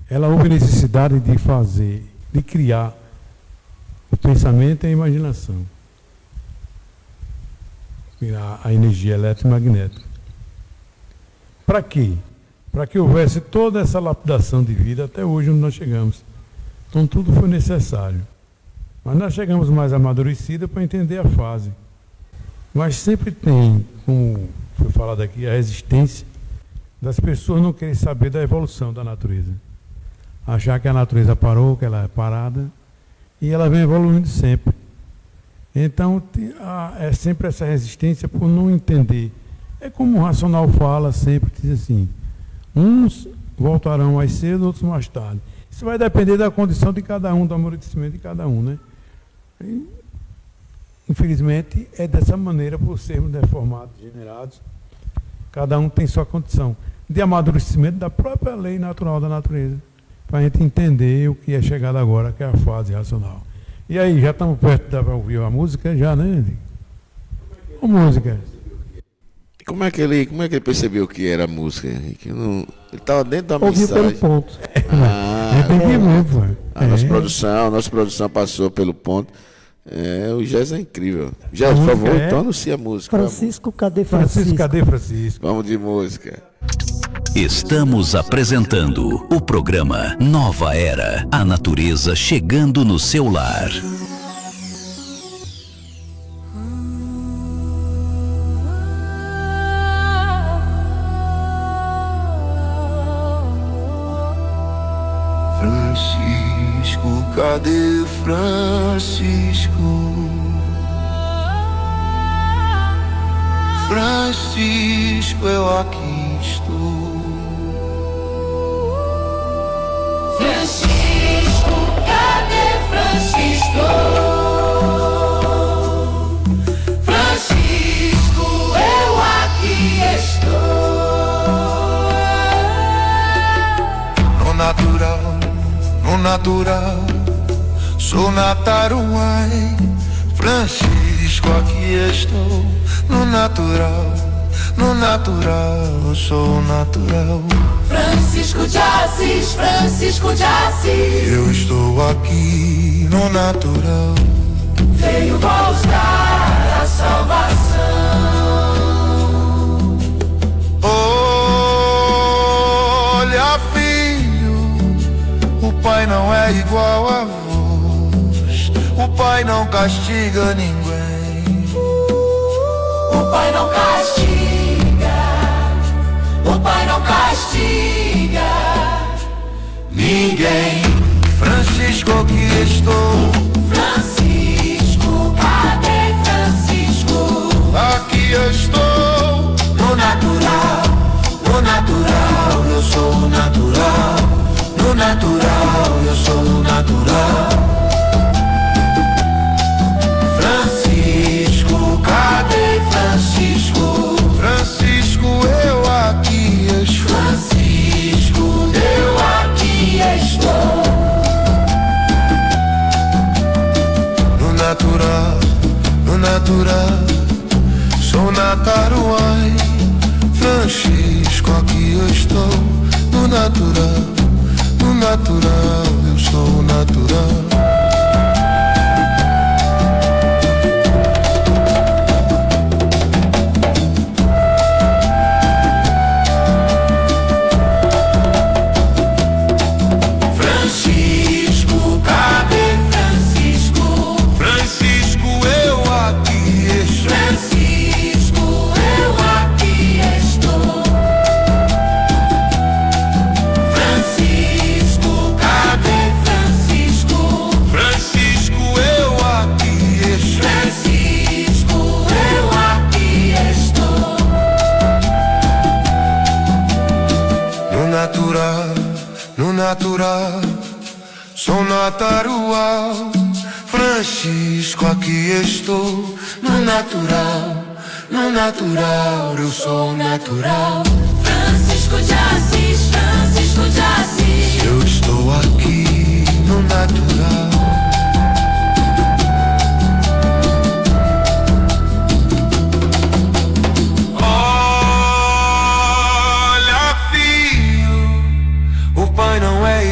Ela houve necessidade de fazer, de criar o pensamento e a imaginação. Criar a energia eletromagnética. Para quê? Para que houvesse toda essa lapidação de vida até hoje onde nós chegamos. Então tudo foi necessário. Mas nós chegamos mais amadurecidos para entender a fase. Mas sempre tem, como foi falado aqui, a resistência das pessoas não querem saber da evolução da natureza. Achar que a natureza parou, que ela é parada, e ela vem evoluindo sempre. Então, é sempre essa resistência por não entender. É como o racional fala sempre, diz assim, uns voltarão mais cedo, outros mais tarde. Isso vai depender da condição de cada um, do amadurecimento de cada um, né? E, infelizmente, é dessa maneira, por sermos deformados, degenerados, cada um tem sua condição de amadurecimento da própria lei natural da natureza, para a gente entender o que é chegado agora, que é a fase racional. E aí, já estamos perto de ouvir a música, já, né? A música. Como é que ele percebeu que era música, Henrique? Ele estava dentro da Ouviu mensagem. pelo ponto. Nossa produção passou pelo ponto. O Gés é incrível. Gés, por favor, então anuncia a música. Francisco, cadê Francisco? Francisco, cadê Francisco? Vamos de música. Estamos apresentando o programa Nova Era, a natureza chegando no seu lar. Francisco, cadê Francisco? Francisco, eu aqui estou. Francisco, cadê Francisco? Francisco, eu aqui estou. No natural, sou Nataruai. Francisco, aqui estou. No natural, sou natural. Francisco de Assis, Francisco de Assis. Eu estou aqui no natural. Veio buscar a salvação. Olha, filho, o pai não é igual a vós. O pai não castiga ninguém. O pai não castiga. O pai não castiga ninguém. Francisco, aqui estou. Francisco, cadê Francisco? Aqui estou. No natural, eu sou o natural. No natural, eu sou o natural. Francisco, cadê Francisco? Francisco, eu aqui estou. Francisco, eu aqui estou. No natural, sou Nataruai. Francisco, aqui eu estou. No natural, eu sou o natural. No natural, sou Natarual. Francisco, aqui estou. No natural, eu sou o natural. Francisco de Assis, Francisco de Assis. Eu estou aqui no natural.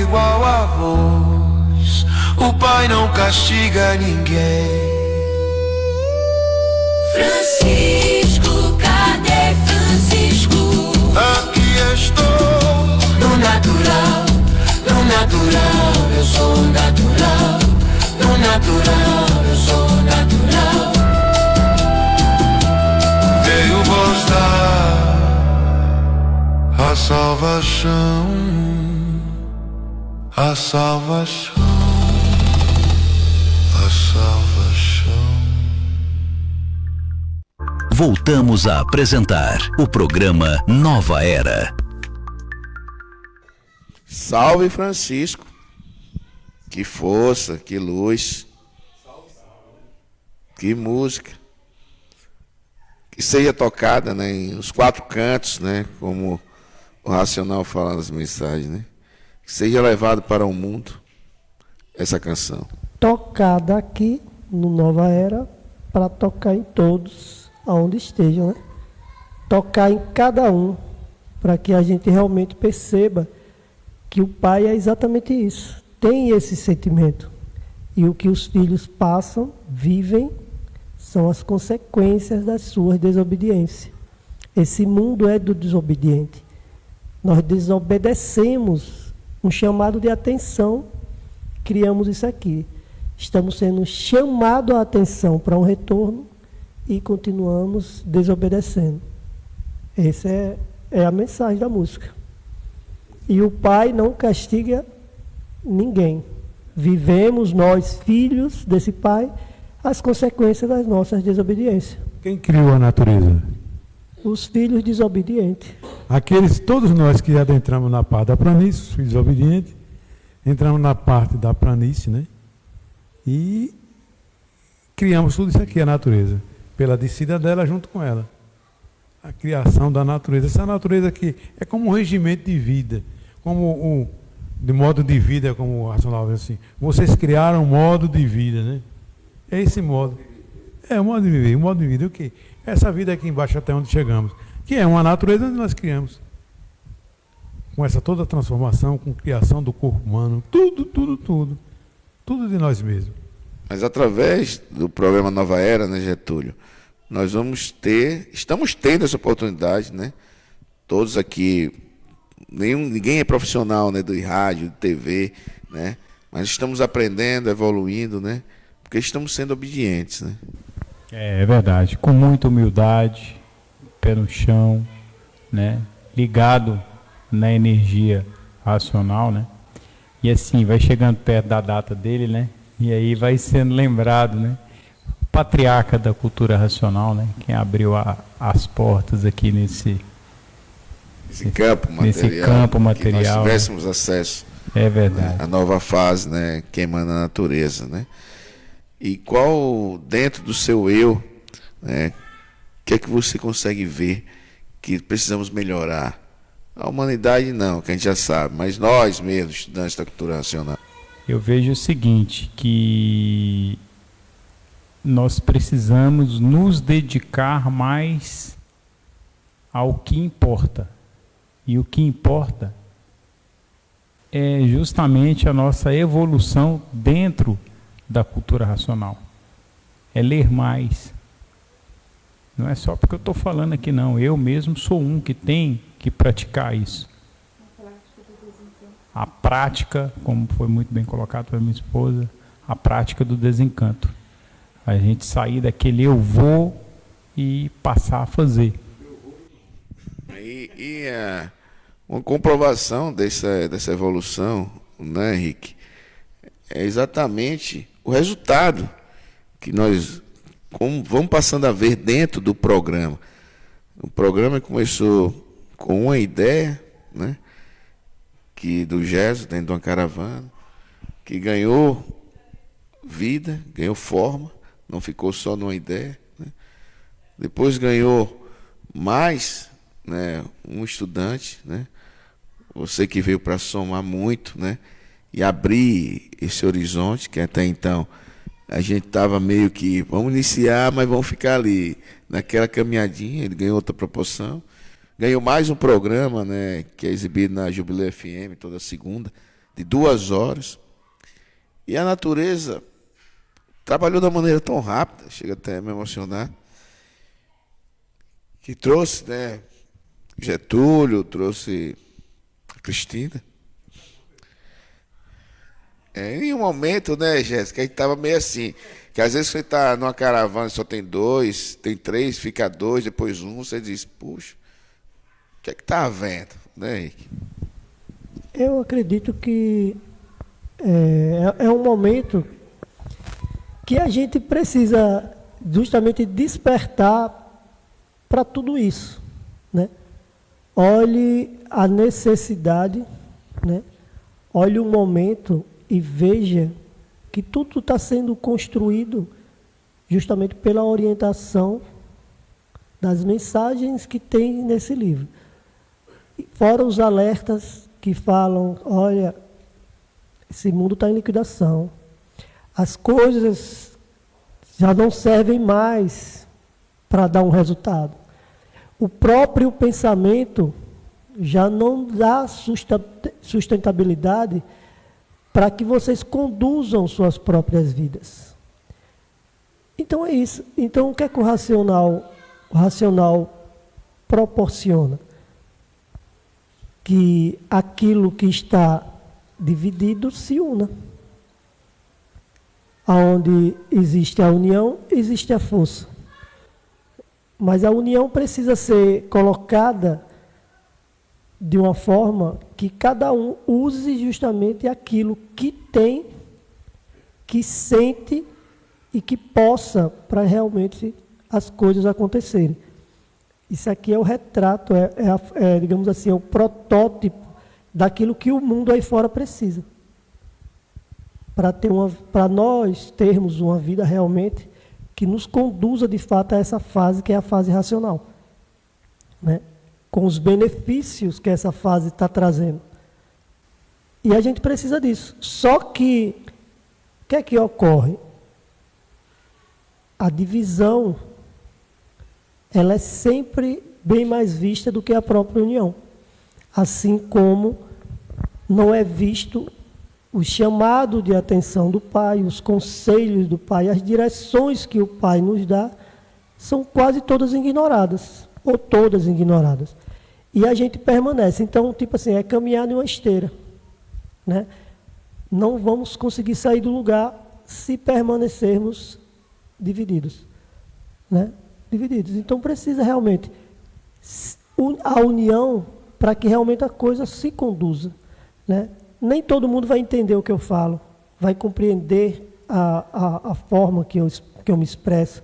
Igual a vós, o pai não castiga ninguém. Francisco, cadê Francisco? Aqui estou. No natural, eu sou o natural. No natural, eu sou natural. Veio vos dar a salvação, a salvação, a salvação. Voltamos a apresentar o programa Nova Era. Salve Francisco. Que força, que luz. Que música. Que seja tocada, né, nos 4 cantos, né, como o Racional fala nas mensagens, né? Que seja levado para o mundo essa canção. Tocada aqui no Nova Era para tocar em todos, aonde estejam, né? Tocar em cada um, para que a gente realmente perceba que o pai é exatamente isso. Tem esse sentimento. E o que os filhos passam, vivem, são as consequências das suas desobediências. Esse mundo é do desobediente. Nós desobedecemos um chamado de atenção, criamos isso aqui. Estamos sendo chamados a atenção para um retorno e continuamos desobedecendo. Essa é a mensagem da música. E o pai não castiga ninguém. Vivemos, nós, filhos desse pai, as consequências das nossas desobediências. Quem criou a natureza? Os filhos desobedientes. Todos nós que adentramos na parte da planície, os filhos desobedientes, entramos na parte da planície, né? E criamos tudo isso aqui, a natureza, pela descida dela junto com ela. A criação da natureza. Essa natureza aqui é como um regimento de vida, de modo de vida, como o Racional diz assim. Vocês criaram um modo de vida, né? É esse modo. É o modo de viver. O modo de vida é o quê? Essa vida aqui embaixo até onde chegamos. Que é uma natureza onde nós criamos. Com essa toda transformação, com criação do corpo humano, tudo. Tudo de nós mesmos. Mas através do programa Nova Era, né, Getúlio, nós estamos tendo essa oportunidade, né? Todos aqui, ninguém é profissional, né, do rádio, de TV, né? Mas estamos aprendendo, evoluindo, né? Porque estamos sendo obedientes, né? É verdade, com muita humildade, pé no chão, né? Ligado na energia racional, né? E assim, vai chegando perto da data dele, né? E aí vai sendo lembrado, né? O patriarca da cultura racional, né? Quem abriu as portas aqui nesse campo material, que nós tivéssemos, né, acesso, é verdade, né, à nova fase, né, que emana a natureza, né? E qual, dentro do seu eu, né, que é que você consegue ver que precisamos melhorar? A humanidade não, que a gente já sabe, mas nós mesmos, estudantes da cultura racional. Eu vejo o seguinte, que nós precisamos nos dedicar mais ao que importa. E o que importa é justamente a nossa evolução dentro da cultura racional. É ler mais. Não é só porque eu estou falando aqui, não. Eu mesmo sou um que tem que praticar isso. A prática, como foi muito bem colocado pela minha esposa, a prática do desencanto. A gente sair daquele eu vou e passar a fazer. Uma comprovação dessa evolução, né, Henrique, é exatamente o resultado que nós vamos passando a ver dentro do programa. O programa começou com uma ideia, né, do Jesus, dentro de uma caravana, que ganhou vida, ganhou forma, não ficou só numa ideia, né? Depois ganhou mais, né, um estudante, né? Você que veio para somar muito, né? E abrir esse horizonte, que até então a gente estava meio que, vamos iniciar, mas vamos ficar ali naquela caminhadinha. Ele ganhou outra proporção. Ganhou mais um programa, né, que é exibido na Jubileu FM toda segunda, de 2 horas. E a natureza trabalhou de uma maneira tão rápida, chega até a me emocionar, que trouxe, né, Getúlio, trouxe a Cristina. Em um momento, né, Jéssica, a gente tava meio assim, que às vezes você tá numa caravana, só tem 2, tem 3, fica 2, depois 1, você diz, puxa, o que é que tá havendo, né, Henrique? Eu acredito que é um momento que a gente precisa justamente despertar para tudo isso, né? Olhe a necessidade, né? Olhe o momento e veja que tudo está sendo construído justamente pela orientação das mensagens que tem nesse livro. Fora os alertas que falam, olha, esse mundo está em liquidação, as coisas já não servem mais para dar um resultado. O próprio pensamento já não dá sustentabilidade para que vocês conduzam suas próprias vidas. Então é isso. Então o que é que o racional proporciona? Que aquilo que está dividido se una. Aonde existe a união, existe a força. Mas a união precisa ser colocada de uma forma que cada um use justamente aquilo que tem, que sente e que possa para realmente as coisas acontecerem. Isso aqui é o retrato, digamos assim, é o protótipo daquilo que o mundo aí fora precisa. Para nós termos uma vida realmente que nos conduza de fato a essa fase que é a fase racional, né? Com os benefícios que essa fase está trazendo. E a gente precisa disso. Só que, o que é que ocorre? A divisão, ela é sempre bem mais vista do que a própria união. Assim como não é visto o chamado de atenção do Pai, os conselhos do Pai, as direções que o Pai nos dá, são quase todas ignoradas, ou todas ignoradas. E a gente permanece. Então, tipo assim, é caminhar em uma esteira, né? Não vamos conseguir sair do lugar se permanecermos divididos, né? Divididos. Então, precisa realmente a união para que realmente a coisa se conduza, né? Nem todo mundo vai entender o que eu falo, vai compreender a forma que eu me expresso,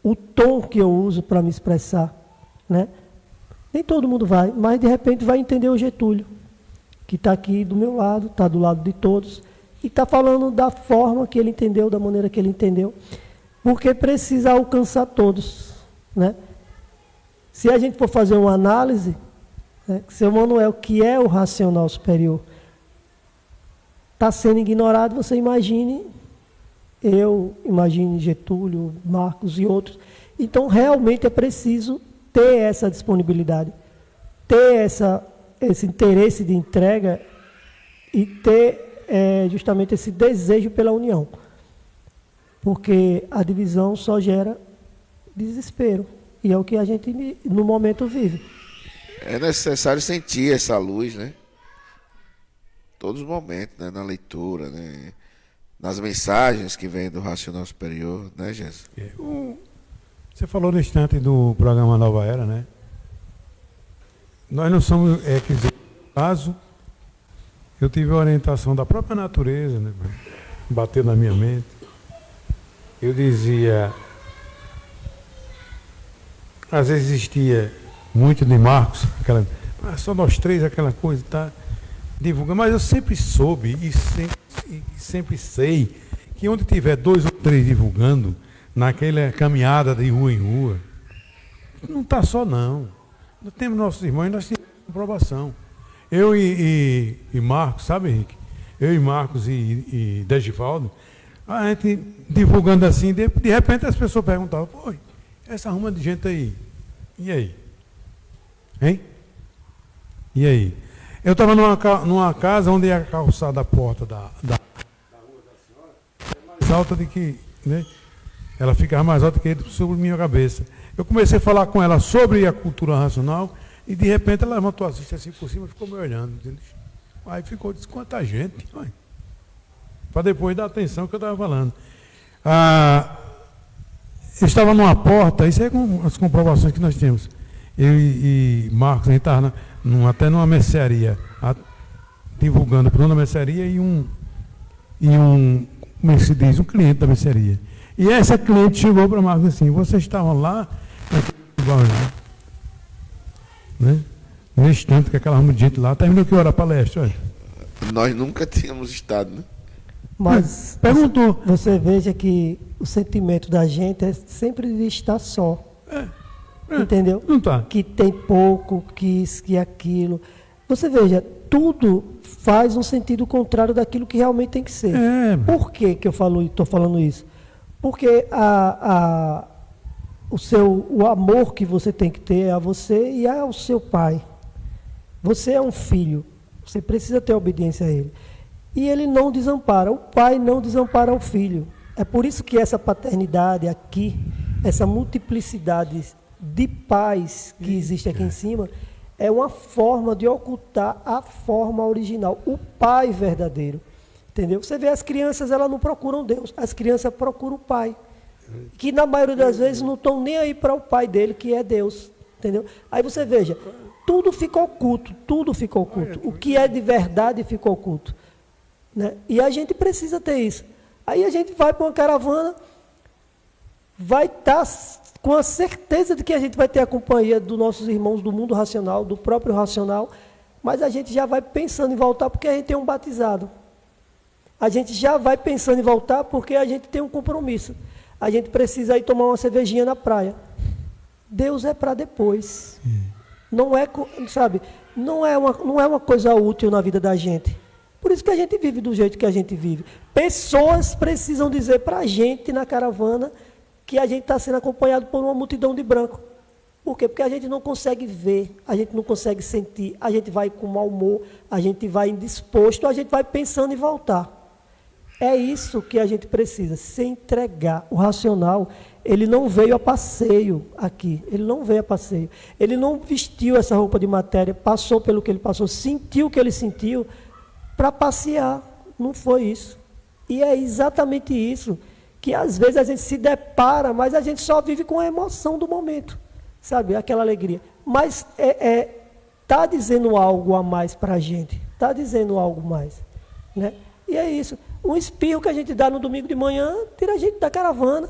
o tom que eu uso para me expressar, né? Nem todo mundo vai, mas de repente vai entender o Getúlio, que está aqui do meu lado, está do lado de todos, e está falando da forma que ele entendeu, da maneira que ele entendeu, porque precisa alcançar todos, né? Se a gente for fazer uma análise, né, seu Manuel, que é o racional superior, está sendo ignorado, você imagine Getúlio, Marcos e outros. Então, realmente é preciso ter essa disponibilidade, ter esse interesse de entrega e ter justamente esse desejo pela união. Porque a divisão só gera desespero. E é o que a gente, no momento, vive. É necessário sentir essa luz, né? Todos os momentos, né? Na leitura, né? Nas mensagens que vêm do racional superior, né, Jéssica? Você falou no instante do programa Nova Era, né? Nós não somos, quer dizer, no caso, eu tive a orientação da própria natureza, né? Bateu na minha mente. Eu dizia, às vezes existia muito de Marcos, só nós três, aquela coisa, tá? Divulgando, mas eu sempre soube e sempre sei que onde tiver 2 ou 3 divulgando, naquela caminhada de rua em rua, não está só não. Nós temos nossos irmãos, nós temos aprovação. Eu e Marcos, sabe, Henrique? Eu e Marcos e Degivaldo, a gente divulgando assim, de repente as pessoas perguntavam, pô, essa ruma de gente aí, e aí? Hein? E aí? Eu estava numa casa onde a calçada, a porta da rua da senhora é mais alta do que, né? Ela ficava mais alta que ele sobre minha cabeça. Eu comecei a falar com ela sobre a cultura racional e de repente ela levantou assim por cima e ficou me olhando. Aí ficou, disse, quanta gente. para depois dar atenção que eu estava falando. Eu estava numa porta, isso é com as comprovações que nós temos. Eu e Marcos, a gente estava até numa mercearia, divulgando para uma mercearia e um, como é que se diz, um cliente da mercearia. E essa cliente chegou para Marcos assim, vocês estavam lá, né? No instante que aquela rama de gente lá, terminou que hora a palestra? Olha. Nós nunca tínhamos estado, né? Mas perguntou. Você veja que o sentimento da gente é sempre de estar só. Entendeu? Não tá. Que tem pouco, que isso, que aquilo. Você veja, tudo faz um sentido contrário daquilo que realmente tem que ser. Por que eu estou falando isso? Porque o amor que você tem que ter é a você e ao seu pai. Você é um filho, você precisa ter obediência a ele. E ele não desampara, o pai não desampara o filho. É por isso que essa paternidade aqui, essa multiplicidade de pais que existe aqui em cima, é uma forma de ocultar a forma original, o pai verdadeiro. Entendeu? Você vê as crianças, elas não procuram Deus, as crianças procuram o pai. Que na maioria das vezes não estão nem aí para o pai dele, que é Deus. Entendeu? Aí você veja, tudo fica oculto, tudo fica oculto. O que é de verdade fica oculto. Né? E a gente precisa ter isso. Aí a gente vai para uma caravana, vai estar com a certeza de que a gente vai ter a companhia dos nossos irmãos do mundo racional, do próprio racional, mas a gente já vai pensando em voltar porque a gente tem um batizado. A gente já vai pensando em voltar porque a gente tem um compromisso. A gente precisa ir tomar uma cervejinha na praia. Deus é para depois. Não é, sabe, não é uma coisa útil na vida da gente. Por isso que a gente vive do jeito que a gente vive. Pessoas precisam dizer para a gente na caravana que a gente está sendo acompanhado por uma multidão de branco. Por quê? Porque a gente não consegue ver, a gente não consegue sentir, a gente vai com mau humor, a gente vai indisposto, a gente vai pensando em voltar. É isso que a gente precisa, se entregar. O racional, ele não veio a passeio aqui, ele não veio a passeio. Ele não vestiu essa roupa de matéria, passou pelo que ele passou, sentiu o que ele sentiu, para passear. Não foi isso. E é exatamente isso que às vezes a gente se depara, mas a gente só vive com a emoção do momento, sabe? Aquela alegria. Mas está dizendo algo a mais para a gente, está dizendo algo mais, né? E é isso. Um espirro que a gente dá no domingo de manhã tira a gente da caravana.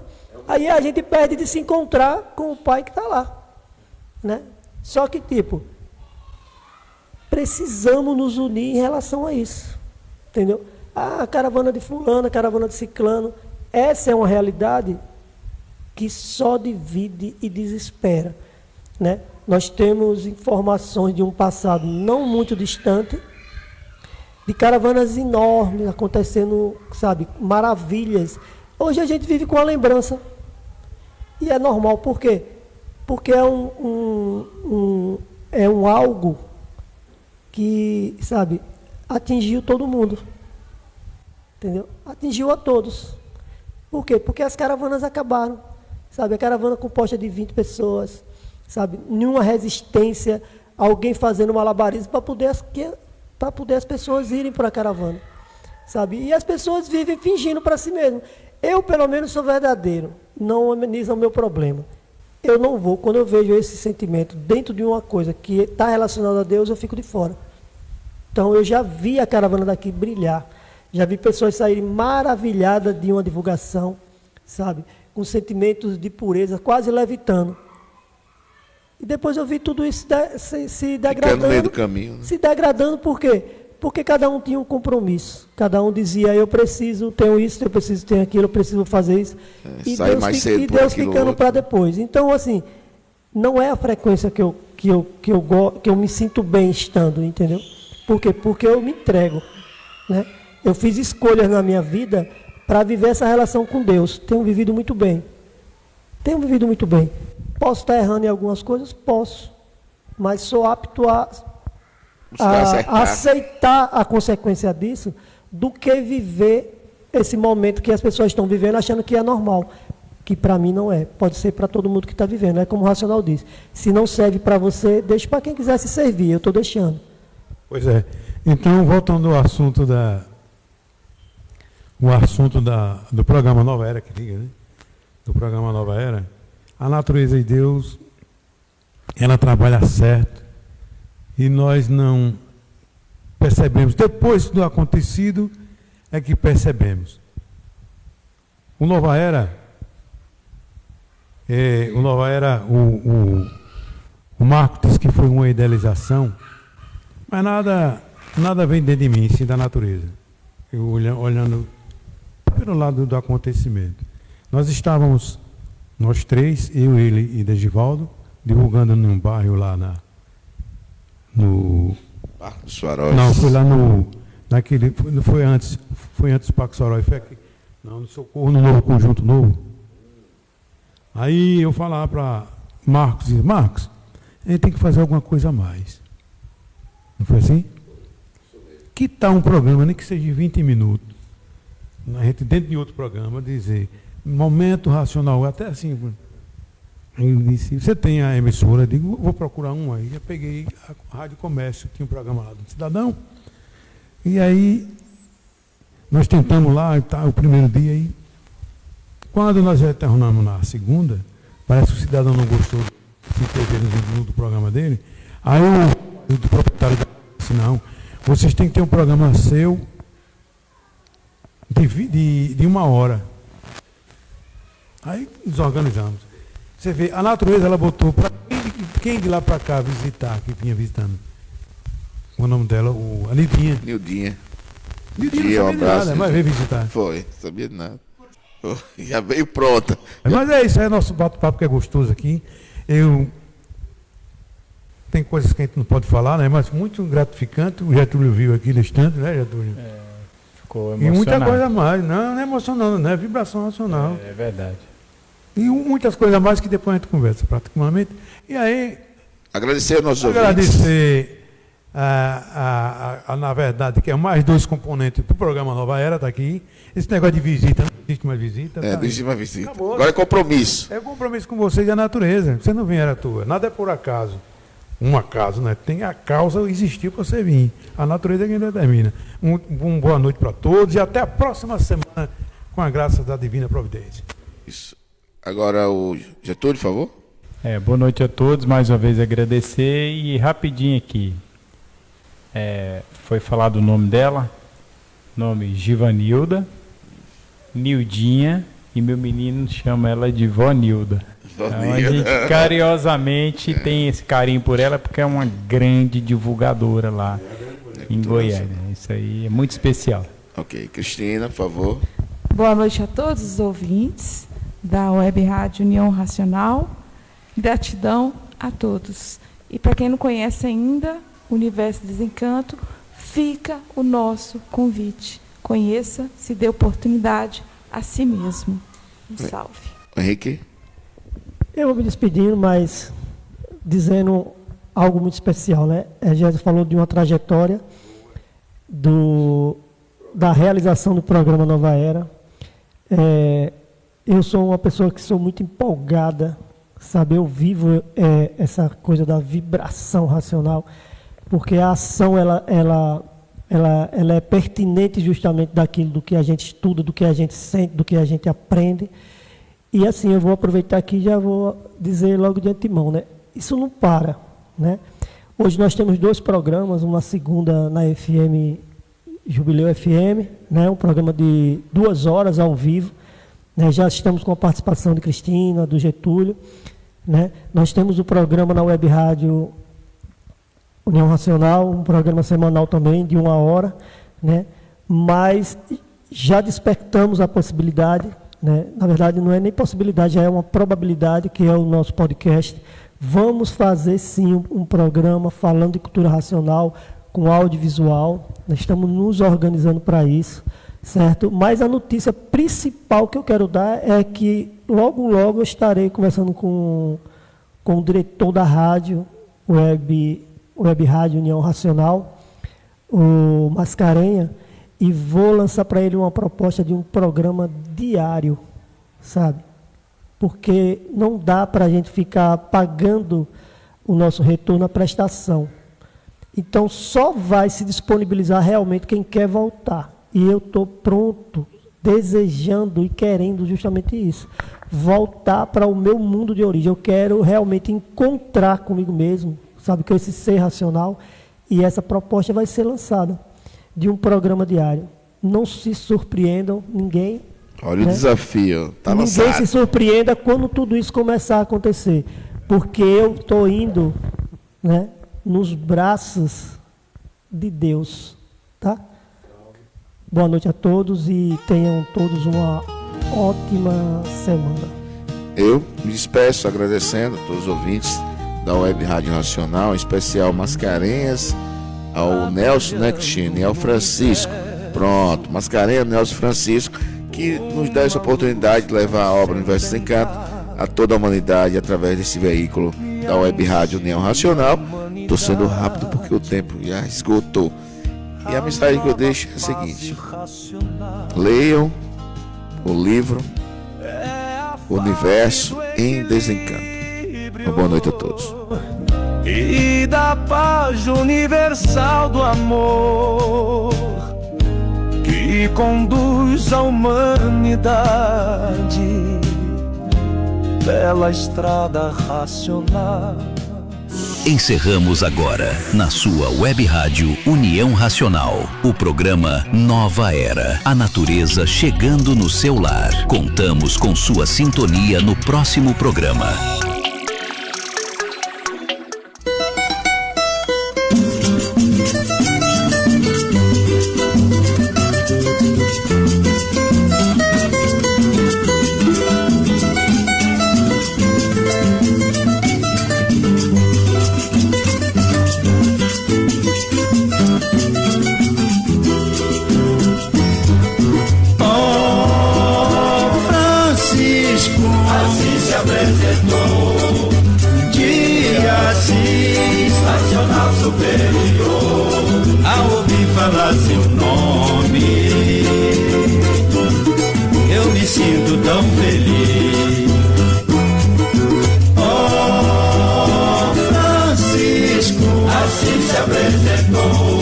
Aí a gente perde de se encontrar com o pai que está lá, né? Só que, precisamos nos unir em relação a isso, entendeu? A caravana de fulano, a caravana de ciclano, essa é uma realidade que só divide e desespera, né? Nós temos informações de um passado não muito distante, de caravanas enormes acontecendo, sabe, maravilhas. Hoje a gente vive com a lembrança. E é normal, por quê? Porque é um algo que, sabe, atingiu todo mundo. Entendeu? Atingiu a todos. Por quê? Porque as caravanas acabaram. Sabe, a caravana composta de 20 pessoas, sabe, nenhuma resistência, alguém fazendo malabarismo para poder as pessoas irem para a caravana. Sabe? E as pessoas vivem fingindo para si mesmo. Eu, pelo menos, sou verdadeiro. Não ameniza o meu problema. Eu não vou, quando eu vejo esse sentimento dentro de uma coisa que está relacionada a Deus, eu fico de fora. Então, eu já vi a caravana daqui brilhar. Já vi pessoas saírem maravilhadas de uma divulgação, sabe? Com sentimentos de pureza, quase levitando. E depois eu vi tudo isso se degradando. Fica no meio do caminho, né? Se degradando por quê? Porque cada um tinha um compromisso. Cada um dizia, eu preciso ter isso, eu preciso ter aquilo, eu preciso fazer isso. E Deus ficando para depois. Então, assim, não é a frequência que eu me sinto bem estando, entendeu? Por quê? Porque eu me entrego, né? Eu fiz escolhas na minha vida para viver essa relação com Deus. Tenho vivido muito bem. Posso estar errando em algumas coisas? Posso. Mas sou apto a aceitar a consequência disso do que viver esse momento que as pessoas estão vivendo achando que é normal. Que para mim não é. Pode ser para todo mundo que está vivendo. É como o Racional diz. Se não serve para você, deixe para quem quiser se servir. Eu estou deixando. Pois é. Então, voltando ao assunto o assunto do programa Nova Era, que diga, né? Do programa Nova Era, a natureza de Deus, ela trabalha certo e nós não percebemos. Depois do acontecido é que percebemos. O Nova Era, o Marco disse que foi uma idealização, mas nada vem dentro de mim, sim da natureza. Eu olhando pelo lado do acontecimento. Nós estávamos, nós três, eu, ele e Degivaldo, divulgando num bairro lá no Parque dos Faróis. Não, foi lá naquele, foi antes do Parque Faróis, foi aqui, no Socorro, no Novo Conjunto Novo. Aí eu falava para Marcos, a gente tem que fazer alguma coisa a mais. Não foi assim? Que tal um programa, nem que seja de 20 minutos, a gente dentro de outro programa, dizer, momento racional, até assim, eu disse, você tem a emissora? Eu digo, vou procurar um aí. Eu peguei a Rádio Comércio, tinha um programa lá do Cidadão, e aí nós tentamos lá, o primeiro dia aí, quando nós retornamos na segunda, parece que o Cidadão não gostou de se inscrever no programa dele, aí o proprietário disse, não, vocês têm que ter um programa seu de 1 hora. Aí desorganizamos. Você vê, a natureza ela botou para quem de lá para cá visitar, que vinha visitando. O nome dela, a Nidinha. Nildinha. Nidinha, Um abraço. Mas veio visitar. Foi, sabia de nada. Já veio pronta. Mas é isso, é nosso bate-papo que é gostoso aqui. Tem coisas que a gente não pode falar, né? Mas muito gratificante. O Getúlio viu aqui no estande, né, Getúlio? Ficou emocionado. E muita coisa mais. Não é emocionante, não é vibração racional. É verdade. E muitas coisas mais que depois a gente conversa praticamente. E aí... Agradecer aos nossos ouvintes. Agradecer, na verdade, que é mais 2 componentes do programa Nova Era, está aqui. Esse negócio de visita, não existe mais visita. Não existe mais visita. Acabou. Agora é compromisso. É compromisso com vocês e a natureza. Você não vem, era tua. Nada é por acaso. Um acaso, né? Tem a causa existir para você vir. A natureza é quem determina. Uma boa noite para todos e até a próxima semana, com a graça da Divina Providência. Isso. Agora o Getúlio, por favor. Boa noite a todos, mais uma vez agradecer e rapidinho aqui. Foi falado o nome dela, nome Givanilda, Nildinha, e meu menino chama ela de Vó Nilda. Então a gente carinhosamente tem esse carinho por ela porque é uma grande divulgadora lá em Goiânia. Isso aí é muito especial. Ok, Cristina, por favor. Boa noite a todos os ouvintes da Web Rádio União Racional. Gratidão a todos. E para quem não conhece ainda o Universo Desencanto, fica o nosso convite. Conheça, se dê oportunidade a si mesmo. Um salve. Henrique? Eu vou me despedindo, mas dizendo algo muito especial, né? A Jéssica falou de uma trajetória da realização do programa Nova Era. Eu sou uma pessoa que sou muito empolgada, sabe? Eu vivo essa coisa da vibração racional, porque a ação ela é pertinente justamente daquilo do que a gente estuda, do que a gente sente, do que a gente aprende. E assim, eu vou aproveitar aqui e já vou dizer logo de antemão, né? Isso não para, né? Hoje nós temos 2 programas, uma segunda na FM, Jubileu FM, né? Um programa de 2 horas ao vivo, né? Já estamos com a participação de Cristina, do Getúlio, né? Nós temos o programa na Web Rádio União Racional, um programa semanal também, de 1 hora, né? Mas já despertamos a possibilidade, né? Na verdade, não é nem possibilidade, já é uma probabilidade, que é o nosso podcast. Vamos fazer, sim, um programa falando de cultura racional, com audiovisual. Nós estamos nos organizando para isso, certo? Mas a notícia principal que eu quero dar é que logo, logo eu estarei conversando com o diretor da rádio, Web Rádio União Racional, o Mascarenha, e vou lançar para ele uma proposta de um programa diário, sabe? Porque não dá para a gente ficar pagando o nosso retorno à prestação. Então, só vai se disponibilizar realmente quem quer voltar. E eu estou pronto, desejando e querendo justamente isso. Voltar para o meu mundo de origem. Eu quero realmente encontrar comigo mesmo, sabe, com esse ser racional. E essa proposta vai ser lançada de um programa diário. Não se surpreendam, ninguém. Olha, né? O desafio, tá lançado. Ninguém se surpreenda quando tudo isso começar a acontecer. Porque eu estou indo, né, nos braços de Deus. Tá? Boa noite a todos e tenham todos uma ótima semana. Eu me despeço agradecendo a todos os ouvintes da Web Rádio Racional, em especial Mascarenhas, ao Nelson, né, Cristina, e ao Francisco. Pronto, Mascarenhas, Nelson, Francisco, que nos dá essa oportunidade de levar a obra Universo Sem Canto a toda a humanidade através desse veículo da Web Rádio União Racional. Estou sendo rápido porque o tempo já esgotou. E a mensagem que eu deixo é a seguinte: leiam o livro Universo em Desencanto. Uma boa noite a todos. E da paz universal do amor que conduz a humanidade pela estrada racional. Encerramos agora, na sua Web Rádio União Racional, o programa Nova Era, a natureza chegando no seu lar. Contamos com sua sintonia no próximo programa. Ao ouvir falar seu nome, eu me sinto tão feliz. Oh, Francisco, assim se apresentou.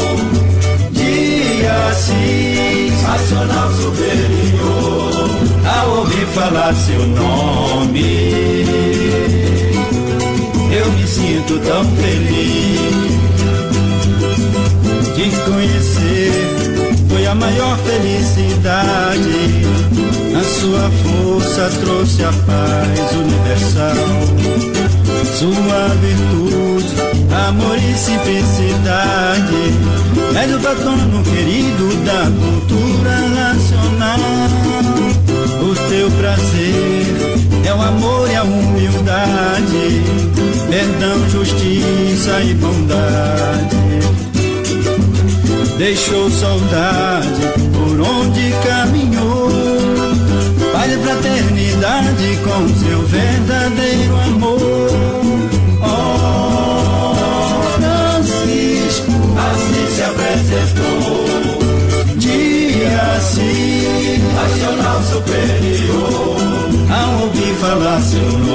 Dia Assis, racional superior. Ao ouvir falar seu nome, eu me sinto tão feliz. De conhecer foi a maior felicidade. A sua força trouxe a paz universal. Sua virtude, amor e simplicidade. És o patrono querido da cultura nacional. O teu prazer é o amor e a humildade. Perdão, justiça e bondade. Deixou saudade por onde caminhou. Paz e fraternidade com seu verdadeiro amor. Oh, Francisco, assim se apresentou. Dia assim, racional superior. Ao ouvir falar seu nome,